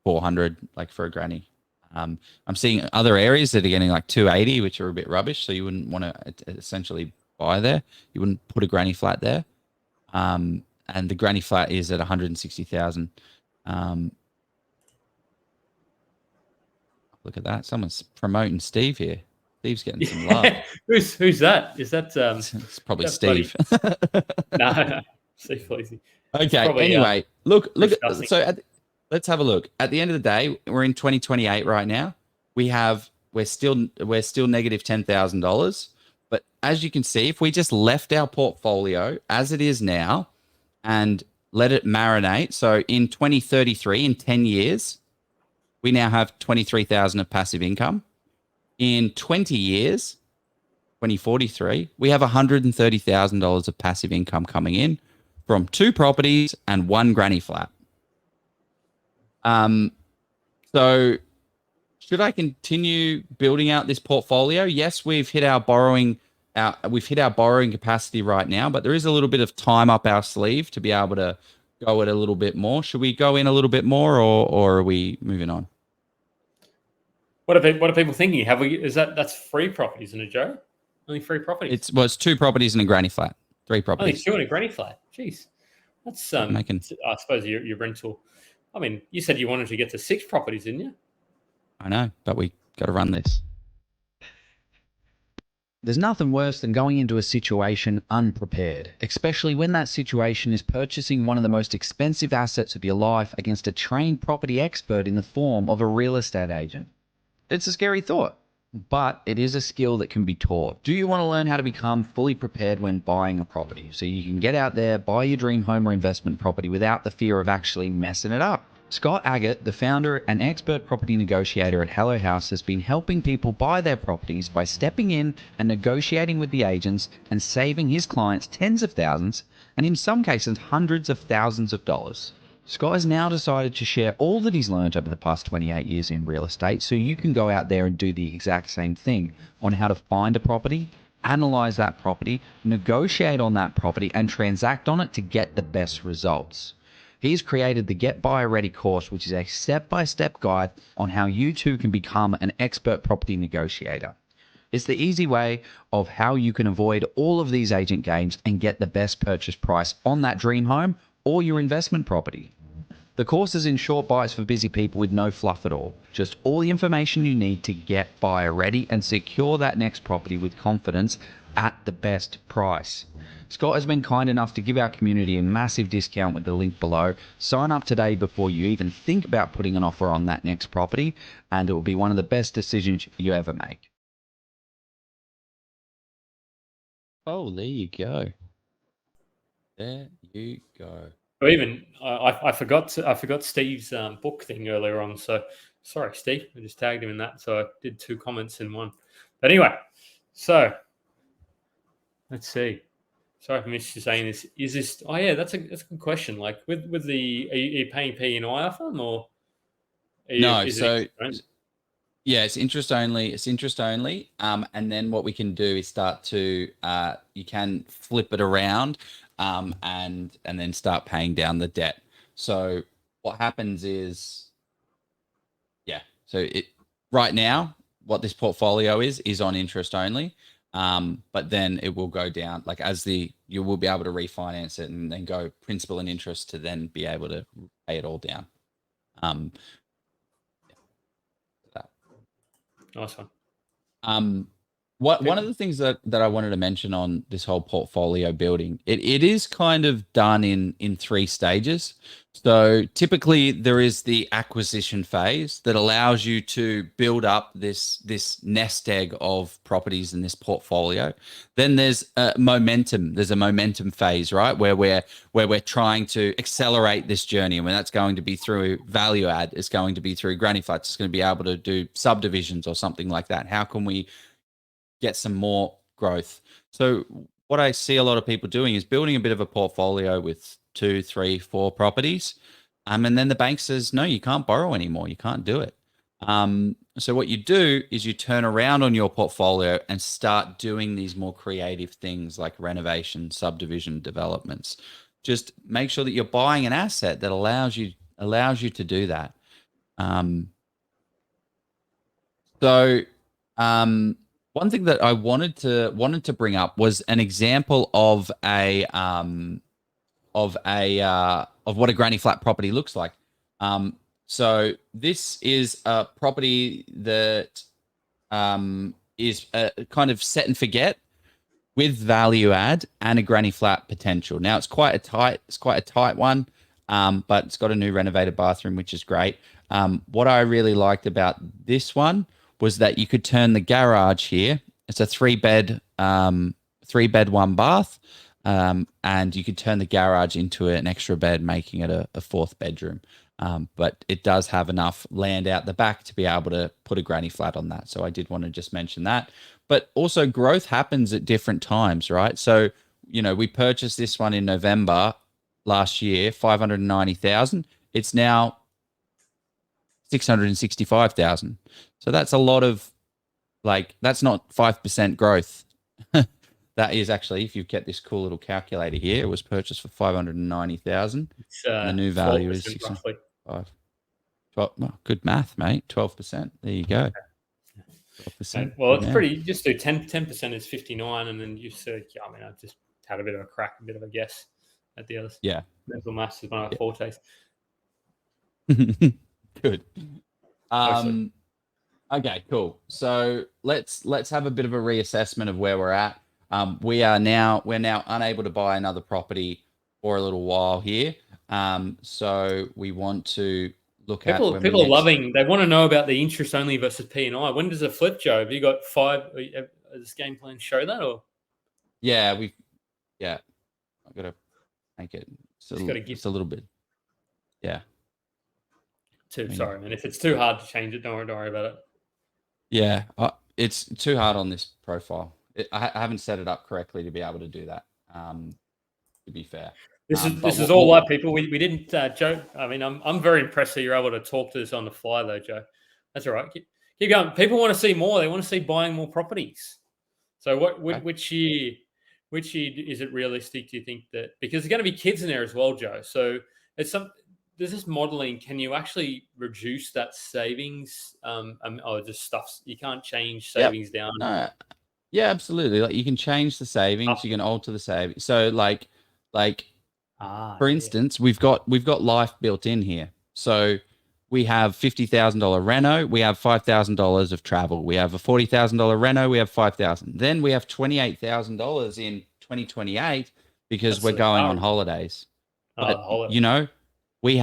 400 like for a granny. I'm seeing other areas that are getting like 280, which are a bit rubbish. So you wouldn't want to essentially buy there. You wouldn't put a granny flat there. And the granny flat is at 160,000. Look at that. Someone's promoting Steve here. Steve's getting some love.
Who's that? Is that
it's probably Steve.
No, Steve Fleecy.
Okay. Anyway, look at, let's have a look. At the end of the day, we're in 2028 right now. We're still negative $10,000. But as you can see, if we just left our portfolio as it is now and let it marinate, so in 2033, in 10 years, we now have 23,000 of passive income. In 20 years, 2043, we have $130,000 of passive income coming in from 2 properties and 1 granny flat. So should I continue building out this portfolio? Yes, we've hit our borrowing capacity right now, but there is a little bit of time up our sleeve to be able to go it a little bit more. Should we go in a little bit more, or are we moving on?
What are people thinking? That's 3 properties, isn't it, Joe? Only 3 properties.
It's 2 properties and a granny flat. 3 properties.
Only 2 and a granny flat. Jeez, that's I suppose your rental. I mean, you said you wanted to get to 6 properties, didn't you?
I know, but we got to run this.
There's nothing worse than going into a situation unprepared, especially when that situation is purchasing one of the most expensive assets of your life against a trained property expert in the form of a real estate agent. It's a scary thought, but it is a skill that can be taught. Do you want to learn how to become fully prepared when buying a property so you can get out there, buy your dream home or investment property without the fear of actually messing it up? Scott Agate, the founder and expert property negotiator at Hello House, has been helping people buy their properties by stepping in and negotiating with the agents and saving his clients tens of thousands, and in some cases hundreds of thousands of dollars. Scott has now decided to share all that he's learned over the past 28 years in real estate so you can go out there and do the exact same thing on how to find a property, analyze that property, negotiate on that property, and transact on it to get the best results. He's created the Get Buyer Ready course, which is a step-by-step guide on how you too can become an expert property negotiator. It's the easy way of how you can avoid all of these agent games and get the best purchase price on that dream home or your investment property. The course is in short bites for busy people with no fluff at all. Just all the information you need to get buyer ready and secure that next property with confidence at the best price. Scott has been kind enough to give our community a massive discount with the link below. Sign up today before you even think about putting an offer on that next property, and it will be one of the best decisions you ever make.
Oh, there you go. There you go.
Or even I forgot Steve's book thing earlier on. So sorry, Steve. I just tagged him in that. So I did 2 comments in one. But anyway, so let's see. Sorry if I missed you saying this. Is this? Oh yeah, that's a good question. Like with the, are you paying P&I off them, or
no? Yeah, it's interest only. It's interest only. And then what we can do is start to you can flip it around, and then start paying down the debt. So what happens is, yeah. So it right now, what this portfolio is on interest only. But then it will go down, like you will be able to refinance it and then go principal and interest to then be able to pay it all down.
Nice one.
One of the things that I wanted to mention on this whole portfolio building, it is kind of done in 3 stages. So typically there is the acquisition phase that allows you to build up this nest egg of properties in this portfolio. Then there's momentum. There's a momentum phase, right? Where we're trying to accelerate this journey. And when that's going to be through value add, it's going to be through granny flats, it's going to be able to do subdivisions or something like that. How can we get some more growth? So what I see a lot of people doing is building a bit of a portfolio with 2, 3, 4 properties. And then the bank says, no, you can't borrow anymore. You can't do it. So what you do is you turn around on your portfolio and start doing these more creative things like renovation, subdivision, developments. Just make sure that you're buying an asset that allows you to do that. One thing that I wanted to bring up was an example of what a granny flat property looks like. So this is a property that is kind of set and forget with value add and a granny flat potential. Now it's quite a tight one, but it's got a new renovated bathroom, which is great. What I really liked about this one was that you could turn the garage here. It's a 3-bed, 1 bath. And you could turn the garage into an extra bed, making it a 4th bedroom. But it does have enough land out the back to be able to put a granny flat on that. So I did want to just mention that. But also growth happens at different times, right? So, we purchased this one in November last year, 590,000. It's now 665,000. So that's a lot of, that's not 5% growth. That is actually, if you get this cool little calculator here, it was purchased for 590,000. And the new value is 605. 12, well, good math, mate. 12%. There you go. 12%.
Well, it's pretty. Just do 10% is 59, and then you said, I just had a bit of a crack, a bit of a guess at the others.
Yeah.
Mental maths is one of our fortes.
Good. Okay, cool. So let's have a bit of a reassessment of where we're at. We're now unable to buy another property for a little while here. So we want to look at
people are loving. They want to know about the interest only versus P&I. When does it flip, Joe? Have you got 5? Does this game plan show that, or?
Yeah, I've got to make it. It's a little bit. Yeah.
Sorry, man. If it's too hard to change it, don't worry about it.
Yeah, it's too hard on this profile. I haven't set it up correctly to be able to do that. To be fair,
this is all like people. We didn't, Joe. I mean, I'm very impressed that you're able to talk to this on the fly, though, Joe. That's all right. Keep going. People want to see more. They want to see buying more properties. So, which year is it realistic? Do you think that, because there's going to be kids in there as well, Joe? So there's this modeling. Can you actually reduce that savings? Or just stuff you can't change savings down?
No. Yeah, absolutely. Like, you can change the savings, you can alter the savings. So for instance, we've got life built in here. So we have $50,000 reno, we have $5,000 of travel, we have a $40,000 reno, we have $5,000. Then we have $28,000 in 2028 because we're going on holidays. But we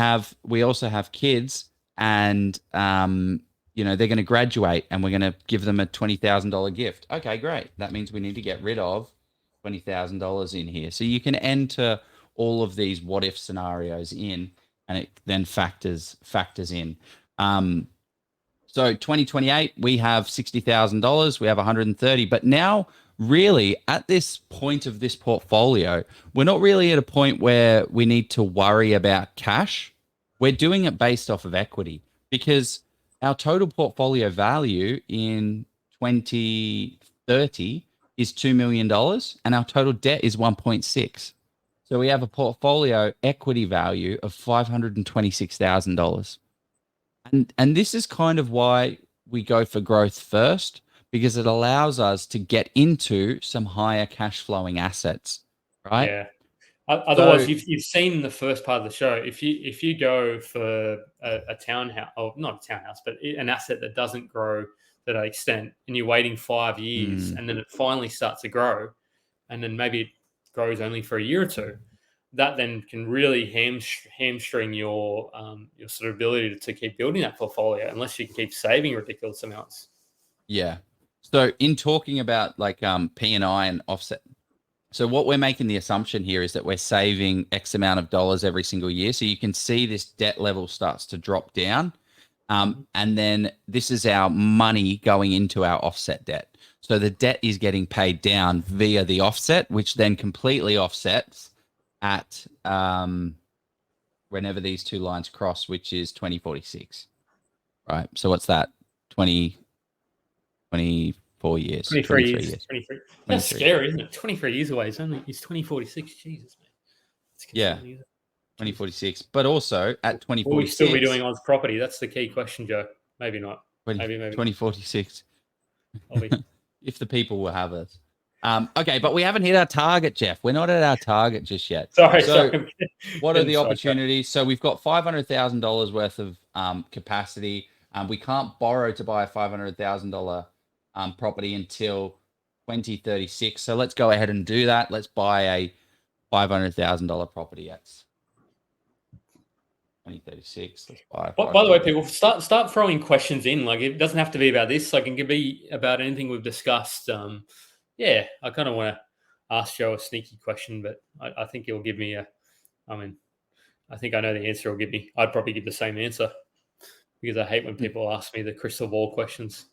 also have kids, and they're going to graduate, and we're going to give them a $20,000 gift. Okay, great. That means we need to get rid of $20,000 in here. So you can enter all of these what if scenarios in, and it then factors in. So 2028, we have $60,000, we have 130, but now really at this point of this portfolio, we're not really at a point where we need to worry about cash. We're doing it based off of equity, because our total portfolio value in 2030 is $2 million, and our total debt is 1.6. So we have a portfolio equity value of $526,000. And this is kind of why we go for growth first, because it allows us to get into some higher cash flowing assets, right?
Yeah. Otherwise, you've seen in the first part of the show, if you go for a townhouse, or not a townhouse, but an asset that doesn't grow to that extent, and you're waiting 5 years, and then it finally starts to grow, and then maybe it grows only for a year or two, that then can really hamstring your sort of ability to keep building that portfolio, unless you can keep saving ridiculous amounts.
Yeah. So in talking about P&I and offset, so what we're making the assumption here is that we're saving X amount of dollars every single year. So you can see this debt level starts to drop down. And then this is our money going into our offset debt. So the debt is getting paid down via the offset, which then completely offsets at whenever these two lines cross, which is 2046. Right. So what's that? 24 years.
23 years. 23. That's scary, isn't it? 23 years away. It's 2046. Jesus, man.
Yeah. 2046. But also at 2046.
Will we still be doing on property? That's the key question, Joe. Maybe not. Maybe.
2046. If the people will have us. Okay, but we haven't hit our target, Jeff. We're not at our target just yet.
Sorry.
What are the opportunities? So we've got $500,000 worth of capacity. We can't borrow to buy a $500,000 property until 2036. So let's go ahead and do that. Let's buy a $500,000 property at 2036. Let's buy.
By the way, people start throwing questions in. Like, it doesn't have to be about this. Like, it can be about anything we've discussed. I kind of want to ask Joe a sneaky question, but I think he'll give me I think I know the answer he'll give me. I'd probably give the same answer because I hate when people ask me the crystal ball questions.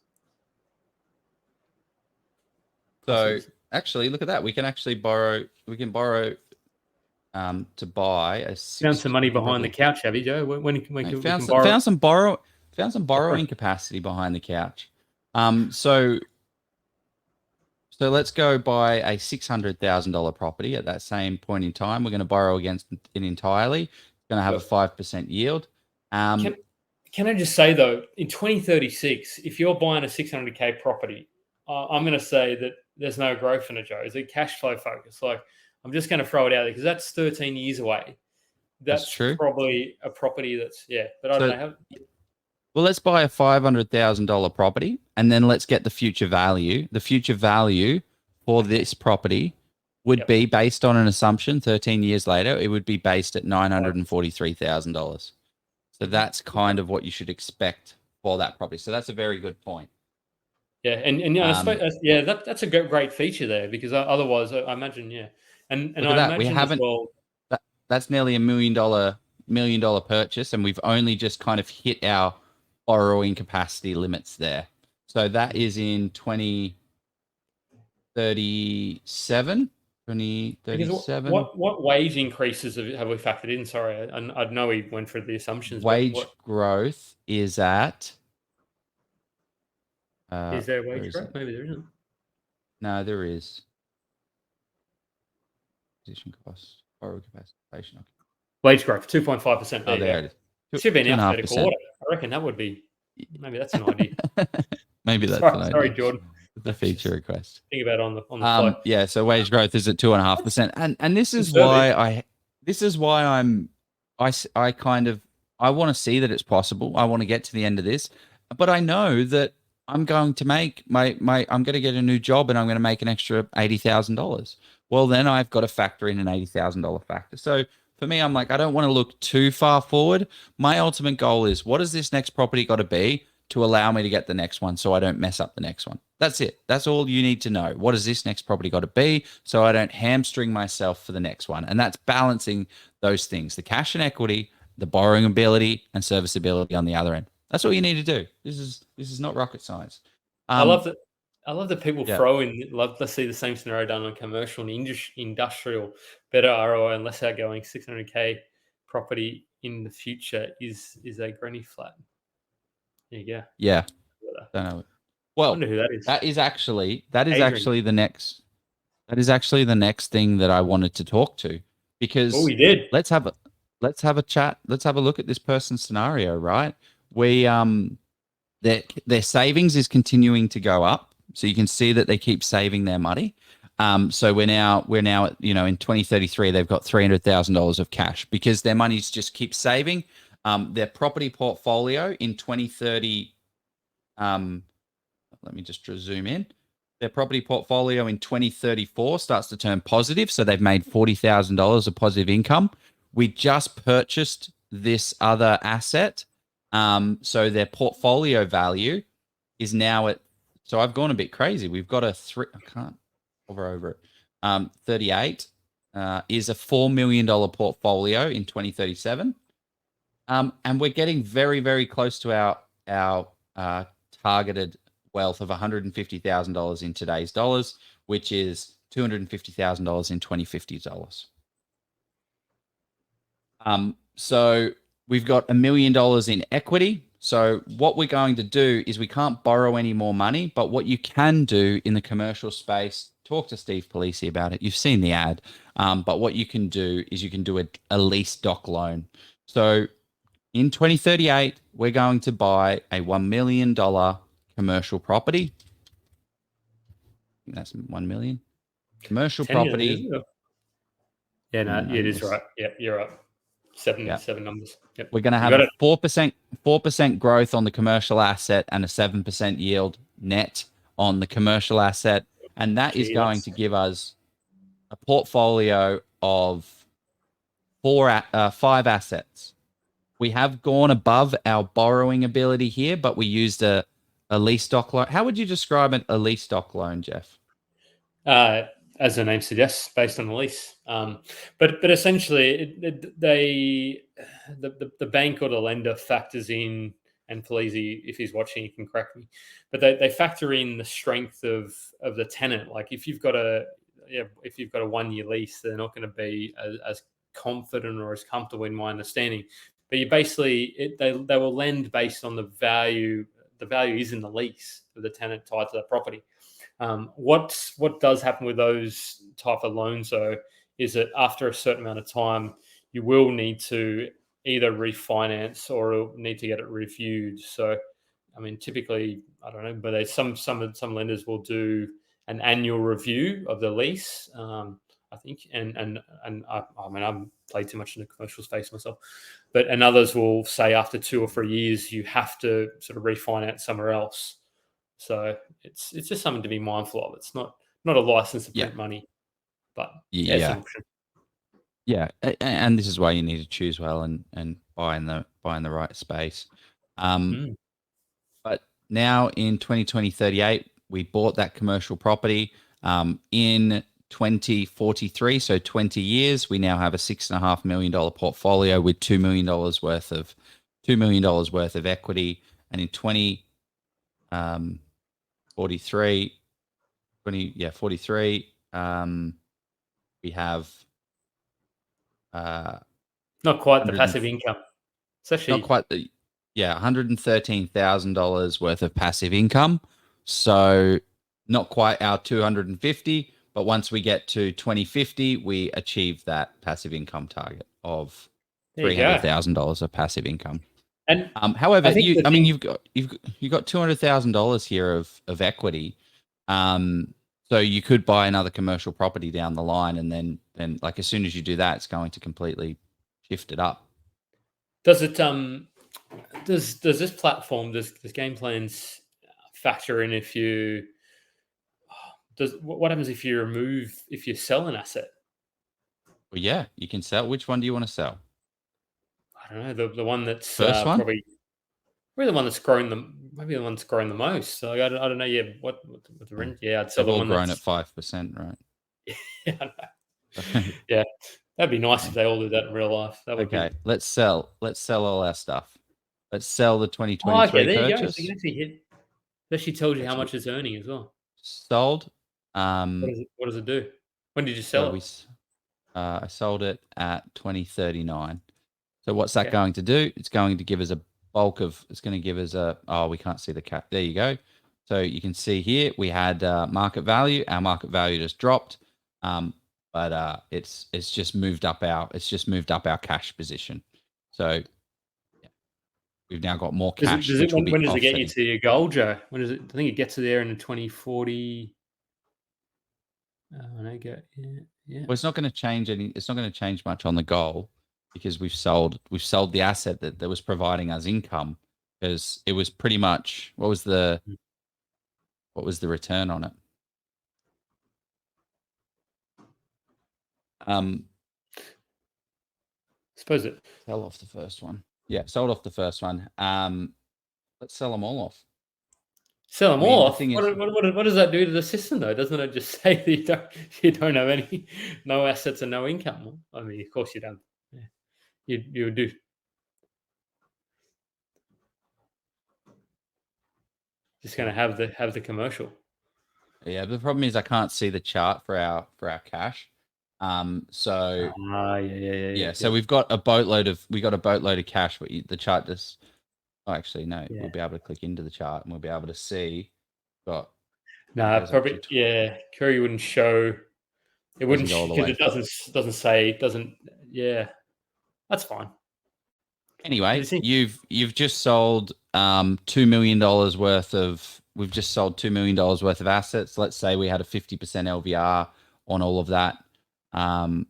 So actually, look at that. We can actually borrow. We can borrow to buy a
Found some money behind the couch, have you, Joe? When can we can borrow?
Found some borrowing capacity behind the couch. So let's go buy a $600,000 property at that same point in time. We're going to borrow against it entirely. It's going to have a 5% yield.
Can I just say though, in 2036, if you're buying a 600K property, I'm going to say that there's no growth in it, Joe. Is it cash flow focus? Like, I'm just going to throw it out there because that's 13 years away. That's
true.
Probably a property that's, but I don't know.
Well, let's buy a $500,000 property and then let's get the future value. The future value for this property would be based on an assumption 13 years later, it would be based at $943,000. So that's kind of what you should expect for that property. So that's a very good point.
Yeah, and I suppose, that's a great feature there because otherwise, I imagine, and
look at that. We haven't. That's nearly $1 million purchase, and we've only just kind of hit our borrowing capacity limits there. So that is in 2037. 2037.
What wage increases have we factored in? Sorry, I know we went through the assumptions.
Wage growth is at.
Is there wage growth? Maybe there isn't.
No, there is. Position cost, borrow capacity.
Wage growth, 2.5%.
Oh, there it is.
Should be an alphabetical quarter. I reckon that would be. Maybe that's an idea.
Maybe that's an idea.
Sorry, Jordan.
The feature request.
Think about it on the fly.
Yeah. So wage growth is at 2.5%, and this is why I want to see that it's possible. I want to get to the end of this, but I know that I'm going to make I'm going to get a new job and I'm going to make an extra $80,000. Well, then I've got to factor in an $80,000 factor. So for me, I'm like, I don't want to look too far forward. My ultimate goal is, what does this next property got to be to allow me to get the next one so I don't mess up the next one? That's it. That's all you need to know. What does this next property got to be so I don't hamstring myself for the next one? And that's balancing those things, the cash and equity, the borrowing ability and serviceability on the other end. That's all you need to do. This is not rocket science.
I love that people throw in. Let's see the same scenario done on commercial and industrial, better ROI and less outgoing. 600K property in the future is a granny flat. There you go.
Yeah. Don't know. Well,
I wonder who that is.
That is actually the next thing that I wanted to talk to, because
we did.
Let's have a chat. Let's have a look at this person's scenario, right? We their savings is continuing to go up, so you can see that they keep saving their money. So we're now at, in 2033 they've got $300,000 of cash because their money's just keeps saving. Their property portfolio in 2030, let me just zoom in. Their property portfolio in 2034 starts to turn positive, so they've made $40,000 of positive income. We just purchased this other asset. So their portfolio value is now at, so I've gone a bit crazy. We've got I can't hover over it. 38 is a $4 million portfolio in 2037. And we're getting very, very close to our targeted wealth of $150,000 in today's dollars, which is $250,000 in 2050 dollars. So we've got $1 million in equity. So what we're going to do is we can't borrow any more money, but what you can do in the commercial space, talk to Steve Polisi about it. You've seen the ad. But what you can do is you can do a lease doc loan. So in 2038, we're going to buy a $1 million commercial property. I think that's $1 million. Commercial property.
Yeah, no, it is right. Yeah, you're right. Seven numbers. Yep.
We're going to have a 4% growth on the commercial asset and a 7% yield net on the commercial asset. And that is going to give us a portfolio of 5 assets. We have gone above our borrowing ability here, but we used a lease doc loan. How would you describe a lease doc loan, Jeff?
as the name suggests, based on the lease. But essentially, the bank or the lender factors in, and Felizi, if he's watching, he can correct me, but they factor in the strength of the tenant. Like if you've got a 1-year lease, they're not going to be as confident or as comfortable, in my understanding. But you basically they will lend based on the value. The value is in the lease of the tenant tied to the property. What does happen with those type of loans, though, is that after a certain amount of time, you will need to either refinance or need to get it reviewed. So, I mean, typically, I don't know, but some lenders will do an annual review of the lease. I think, and I mean, I'm played too much in the commercial space myself, and others will say after 2 or 3 years you have to sort of refinance somewhere else. So it's just something to be mindful of. It's not a license to print money, but it's an option.
Yeah, and this is why you need to choose well and buy in the right space. But now in 2038, we bought that commercial property. In 2043, so 20 years, we now have a $6.5 million portfolio with $2 million worth of equity, and in 43, we have
not quite the passive income. It's actually
not quite the $113,000 worth of passive income. So not quite our 250, but once we get to 2050, we achieve that passive income target of $300,000 of passive income.
And
however, you've got $200,000 here of equity. So you could buy another commercial property down the line, and then like as soon as you do that, it's going to completely shift it up.
Does it does this platform, does Game Plans factor in what happens if you sell an asset?
Well, yeah, you can sell. Which one do you want to sell?
I don't know, the one that's
first one?
Probably the one that's growing the most. So I don't know. Yeah, what the rent? Yeah, I'd sell the one
grown at 5%, right?
Yeah, I know. Yeah, that'd be nice if they all did that in real life. That would
okay. Let's sell all our stuff. Let's sell the 2023
there
purchase.
You go. So you can actually hit. It actually tells you how much it's earning as well.
Sold.
What does it do? When did you sell it?
I sold it at 2039. So what's that going to do? It's going to give us a bulk of. It's going to give us a. Oh, we can't see the cap. There you go. So you can see here we had market value. Our market value just dropped. But it's just moved up our cash position. So we've now got more cash.
When does it get you to your goal, Joe? When does it? I think it gets you there in the 2040. When I get yeah.
Well, it's not going to change It's not going to change much on the goal because we've sold the asset that was providing us income, because it was pretty much what was the return on it?
Suppose it.
Sell off the first one. Yeah, sold off the first one. Let's sell them all off.
Sell them all off. What does that do to the system, though? Doesn't it just say that you don't have no assets and no income? I mean, of course you don't. Yeah. You do. Just going to have the commercial.
Yeah, but the problem is I can't see the chart for our cash. So So we've got a boatload of cash, but the chart just. Oh, actually, no. Yeah. We'll be able to click into the chart and we'll be able to see.
Probably. Curry wouldn't show. It wouldn't because it doesn't say. Yeah, that's fine.
Anyway, you've just sold $2 million worth of. We've just sold $2 million worth of assets. Let's say we had a 50% LVR on all of that.
Well,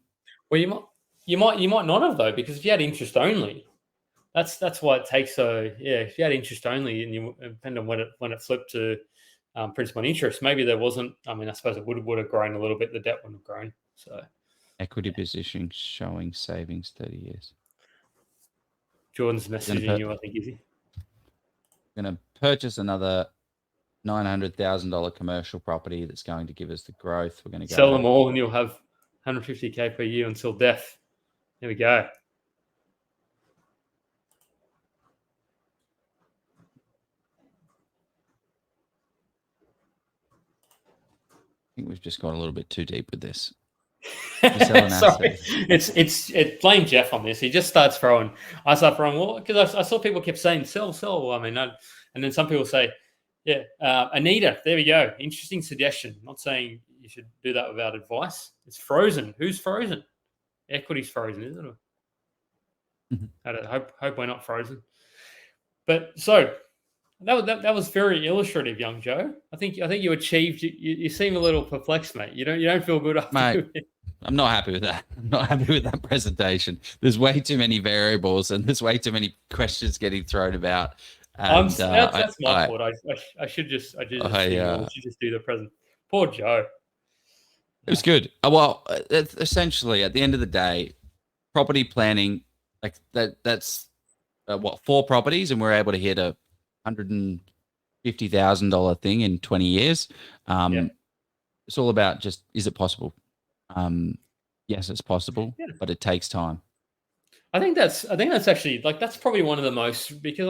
you might not have, though, because if you had interest only, that's why it takes so. Yeah, if you had interest only, and you depend on when it flipped to principal and interest, maybe there wasn't. I mean, I suppose it would have grown a little bit. The debt wouldn't have grown. So
equity position showing savings 30 years.
Jordan's messaging you, I think, is he?
I'm going to purchase another $900,000 commercial property that's going to give us the growth. We're going to
Sell
go.
them all, and you'll have 150K per year until death. There we go.
I think we've just gone a little bit too deep with this.
Sorry, it's blame Jeff on this. He just starts throwing. I start throwing, well, because I saw people kept saying sell. I mean, and then some people say, yeah, Anita. There we go. Interesting suggestion. Not saying you should do that without advice. It's frozen. Who's frozen? Equity's frozen, isn't it? I hope we're not frozen. But so that was very illustrative, young Joe. I think you achieved. You seem a little perplexed, mate. You don't feel good after
mate. I'm not happy with that. I'm not happy with that presentation. There's way too many variables, and there's way too many questions getting thrown about. And,
that's my fault. I should just do the present. Poor Joe.
It was good. Well, essentially, at the end of the day, property planning, like that's what, 4 properties, and we're able to hit a $150,000 thing in 20 years. It's all about just, is it possible? Yes, it's possible, but it takes time.
I think that's actually, like, that's probably one of the most, because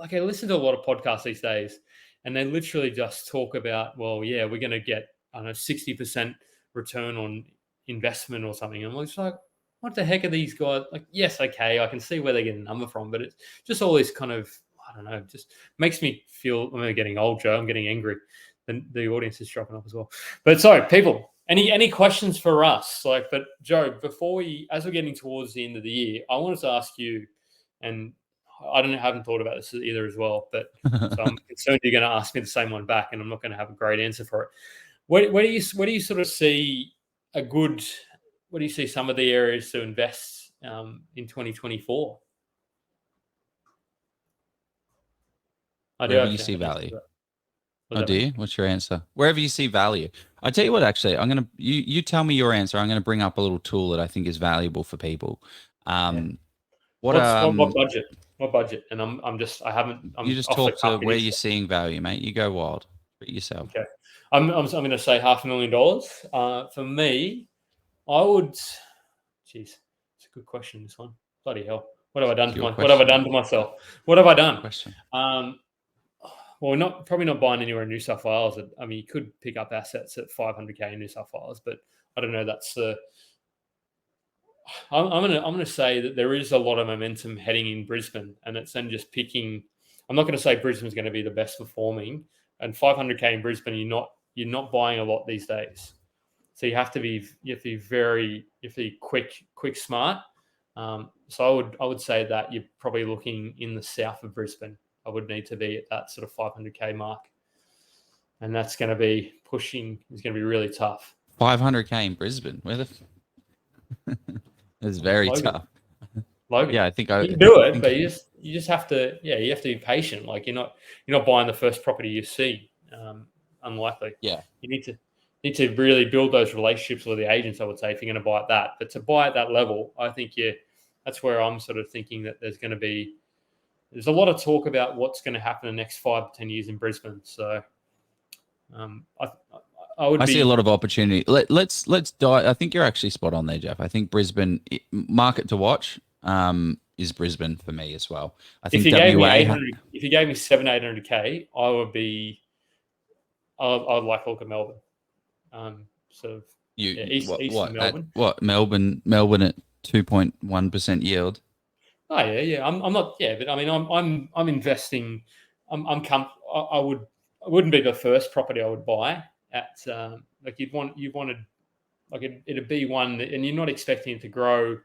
I listen to a lot of podcasts these days, and they literally just talk about, well, yeah, we're going to get, I don't know, 60% return on investment or something. And I'm just like, what the heck are these guys? Like, yes, okay, I can see where they get a number from, but it's just all this kind of, I don't know, just makes me feel, I'm getting old, Joe. I'm getting angry. The audience is dropping off as well. But so, people, any questions for us? Like, but Joe, as we're getting towards the end of the year, I wanted to ask you, and haven't thought about this either as well, but so I'm concerned you're going to ask me the same one back, and I'm not going to have a great answer for it. Where do you sort of see where do you see some of the areas to invest in 2024?
Wherever you see value. Oh, do you? What's your answer? Wherever you see value. I tell you what, actually, you tell me your answer. I'm going to bring up a little tool that I think is valuable for people. What
budget? What budget? And
you just talk to where you're seeing value, mate. You go wild. Treat yourself.
Okay. I'm going to say $500,000. For me, I would. Jeez, it's a good question. This one, bloody hell. What have I done to myself? What have I done?
Question.
Well, probably not buying anywhere in New South Wales. I mean, you could pick up assets at $500K in New South Wales, but I don't know. That's the. I'm gonna say that there is a lot of momentum heading in Brisbane, and it's then just picking. I'm not going to say Brisbane's going to be the best performing, and $500K in Brisbane, you're not buying a lot these days. So you have to be quick, smart. So I would say that you're probably looking in the south of Brisbane. I would need to be at that sort of $500K mark, and that's going to be pushing. It's going to be really tough.
$500K in Brisbane, it's very tough.
Logan,
yeah, I think
you can do it, but you just have to. Yeah, you have to be patient. Like you're not buying the first property you see. Unlikely.
Yeah,
you need to really build those relationships with the agents, I would say, if you're going to buy at that. But to buy at that level, I think that's where I'm sort of thinking that there's a lot of talk about what's going to happen in the next 5 to 10 years in Brisbane. So I
see a lot of opportunity. Let's dive. I think you're actually spot on there, Jeff. I think Brisbane market to watch is Brisbane for me as well. I think
if you gave me 700-800K, I'd like to look at Melbourne. East of Melbourne.
Melbourne at 2.1% yield.
Oh yeah. I'm not. Yeah, but I mean, I'm investing. I wouldn't be the first property I would buy at. Like you wanted, like it'd be one, and you're not expecting it to grow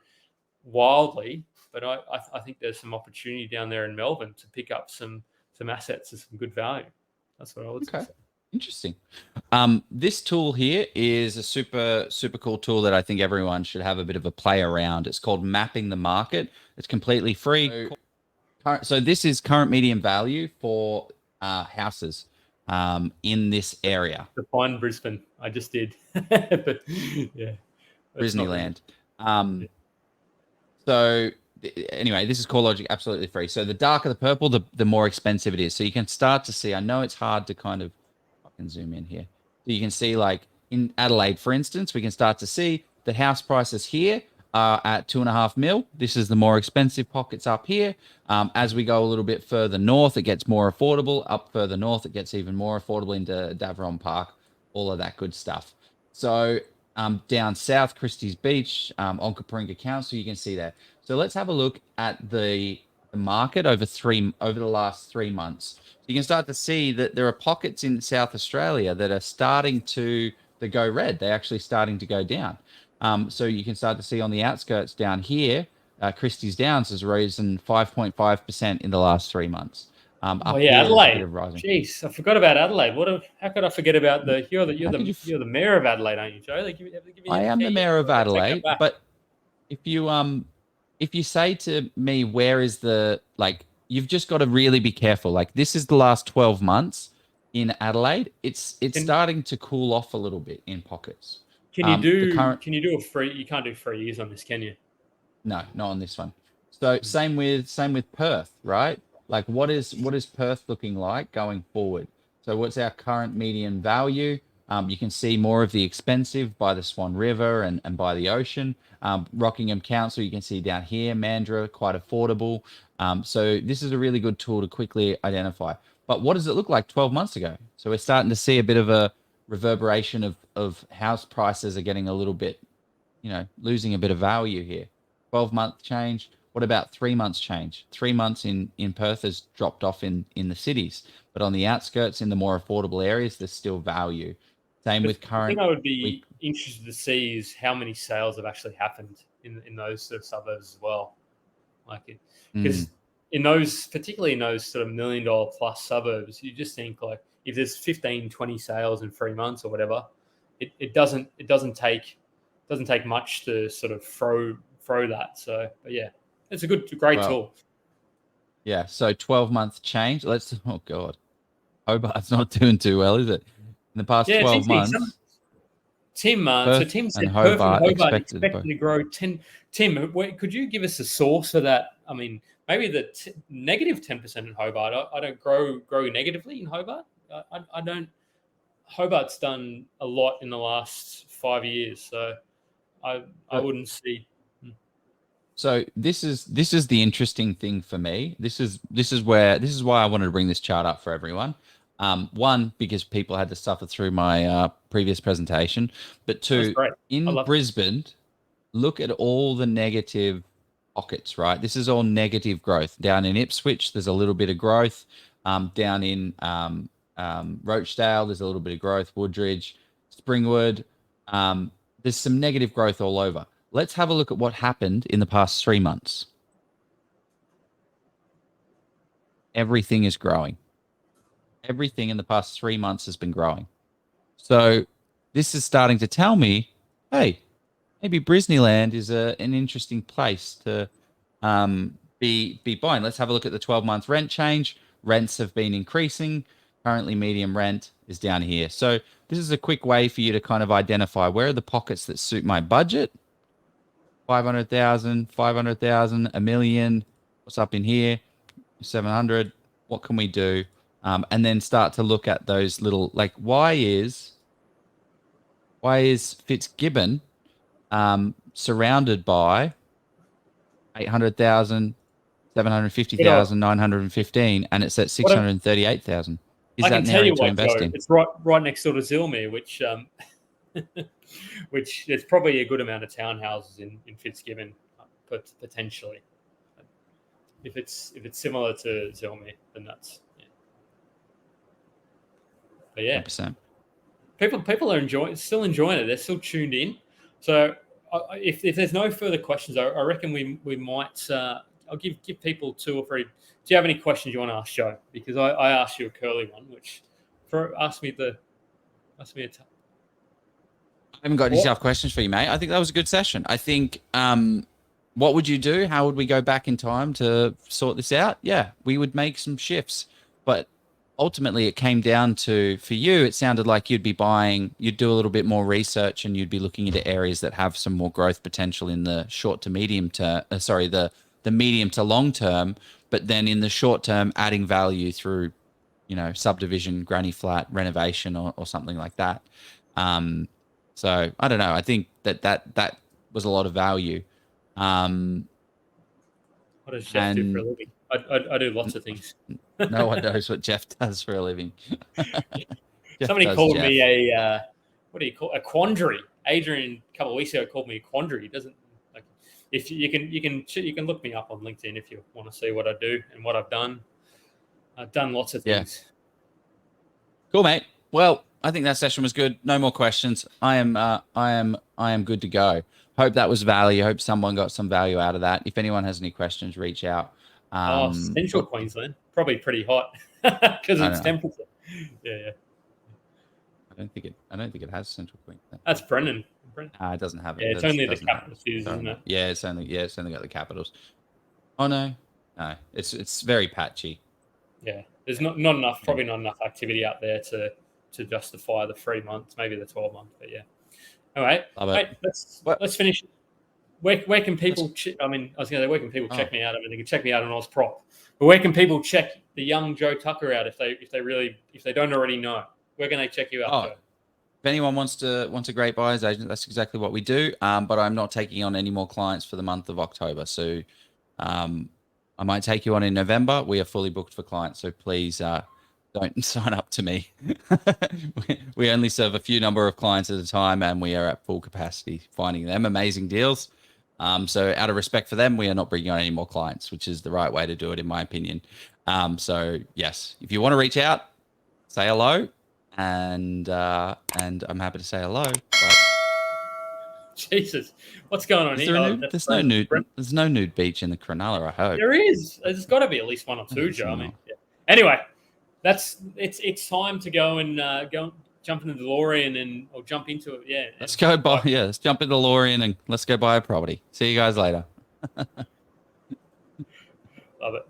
wildly. But I think there's some opportunity down there in Melbourne to pick up some assets at some good value. That's what I would say.
Interesting. This tool here is a super cool tool that I think everyone should have a bit of a play around. It's called Mapping the Market. It's completely free. So this is current median value for houses in this area.
Define Brisbane. I just did. But yeah.
Disneyland. So anyway, this is CoreLogic, absolutely free. So the darker the purple, the more expensive it is. So you can start to see, I know it's hard to kind of can zoom in here. So you can see, like in Adelaide, for instance, we can start to see the house prices here are at 2.5 mil. This is the more expensive pockets up here. As we go a little bit further north, it gets more affordable. Up further north, it gets even more affordable into Davron Park, all of that good stuff. So down south, Christie's Beach, on Coringa Council, you can see that. So let's have a look at the market over the last 3 months. You can start to see that there are pockets in South Australia that are starting to go red. They're actually starting to go down. So you can start to see on the outskirts down here, Christie's Downs has risen 5.5% in the last 3 months.
Oh
Up
yeah,
here, there's a bit
Adelaide.
of rising.
Jeez, I forgot about Adelaide. How could I forget about you're the mayor of Adelaide, aren't you, Joe?
I am the mayor of Adelaide, but if you say to me, where is the, like, you've just got to really be careful. Like, this is the last 12 months in Adelaide. It's starting to cool off a little bit in pockets.
Can you do a free? You can't do 3 years on this, can you?
No, not on this one. So same with Perth, right? Like, what is Perth looking like going forward? So what's our current median value? You can see more of the expensive by the Swan River and by the ocean. Rockingham Council, you can see down here, Mandurah, quite affordable. So this is a really good tool to quickly identify. But what does it look like 12 months ago? So we're starting to see a bit of a reverberation of house prices are getting a little bit, losing a bit of value here. 12-month change. What about 3 months change? 3 months in Perth has dropped off in the cities, but on the outskirts, in the more affordable areas, there's still value. Same with current.
The thing I would be interested to see is how many sales have actually happened in those sort of suburbs as well. Like, because in those, particularly in those sort of $1 million plus suburbs, you just think, like, if there's 15, 20 sales in 3 months or whatever, it doesn't take much to sort of throw that. So, but yeah, it's a great tool.
Yeah. So 12-month change. Oh God, Hobart's not doing too well, is it? In the past 12 months.
Tim said Hobart expected to grow 10. Tim, could you give us a source for that? I mean, maybe the negative 10% in Hobart. I don't grow negatively in Hobart. I don't. Hobart's done a lot in the last 5 years, so I wouldn't see.
So this is the interesting thing for me. This is why I wanted to bring this chart up for everyone. One, because people had to suffer through my previous presentation, but two, in Brisbane, look at all the negative pockets, right? This is all negative growth. Down in Ipswich, there's a little bit of growth. Down in Rochdale, there's a little bit of growth. Woodridge, Springwood, there's some negative growth all over. Let's have a look at what happened in the past 3 months. Everything is growing. Everything in the past 3 months has been growing. So this is starting to tell me, hey, maybe Brisneyland is an interesting place to be buying. Let's have a look at the 12-month rent change. Rents have been increasing. Currently, median rent is down here. So this is a quick way for you to kind of identify where are the pockets that suit my budget. 500,000, 500,000, $1 million. What's up in here? 700. What can we do? And then start to look at those little, like, why is Fitzgibbon surrounded by 800,000, 750,000, 915, and it's at 638,000? Is that an area to invest in?
It's right next door to Zilmere, which which there's probably a good amount of townhouses in Fitzgibbon, potentially. If it's similar to Zilmere, then that's But yeah, 100%. People are still enjoying it. They're still tuned in. So if there's no further questions, I reckon we might. I'll give people 2 or 3. Do you have any questions you want to ask Joe? Because I asked you a curly one, which ask me a.
I haven't got any self-questions for you, mate. I think that was a good session. I think, what would you do? How would we go back in time to sort this out? Yeah, we would make some shifts. But ultimately, it came down to, for you, it sounded like you'd do a little bit more research and you'd be looking into areas that have some more growth potential in the short to medium term, the medium to long term, but then in the short term, adding value through subdivision, granny flat, renovation, or something like that. So I don't know. I think that was a lot of value.
What does Jeff do for a living? I do lots of things.
No one knows what Jeff does for a living.
Somebody called me a what do you call a quandary? Adrian a couple of weeks ago called me a quandary. He doesn't like if you can look me up on LinkedIn if you want to see what I do and what I've done. I've done lots of things.
Cool, mate. Well, I think that session was good. No more questions. I am good to go. Hope that was value. Hope someone got some value out of that. If anyone has any questions, reach out.
Central Queensland, probably pretty hot because it's temperature. Yeah. I don't
think it has Central Queensland.
That's Brennan.
It doesn't have it.
Yeah, it's only the capital cities, isn't it?
Yeah, it's only got the capitals. Oh no, it's very patchy.
Yeah, there's not enough, probably not enough activity out there to justify the 3 months, maybe the 12 month. But yeah, all right. Let's finish. Where can people? I was going to say, where can people check me out? I mean, they can check me out on AUS Prop. But where can people check the young Joe Tucker out if they don't already know? Where can they check you out? Joe?
If anyone wants a great buyer's agent, that's exactly what we do. But I'm not taking on any more clients for the month of October. So I might take you on in November. We are fully booked for clients. So please don't sign up to me. We only serve a few number of clients at a time, and we are at full capacity, finding them amazing deals. So out of respect for them, we are not bringing on any more clients, which is the right way to do it, in my opinion. So yes, if you want to reach out, say hello, and I'm happy to say hello. But
Jesus, what's going on here?
There's no nude beach in the Cronulla, I hope.
There is. There's got to be at least one or two, Joe. I mean, yeah. Anyway, it's time to go and jump in the DeLorean or jump into it. Yeah.
Let's go buy. Yeah, let's jump in the DeLorean and let's go buy a property. See you guys later.
Love it.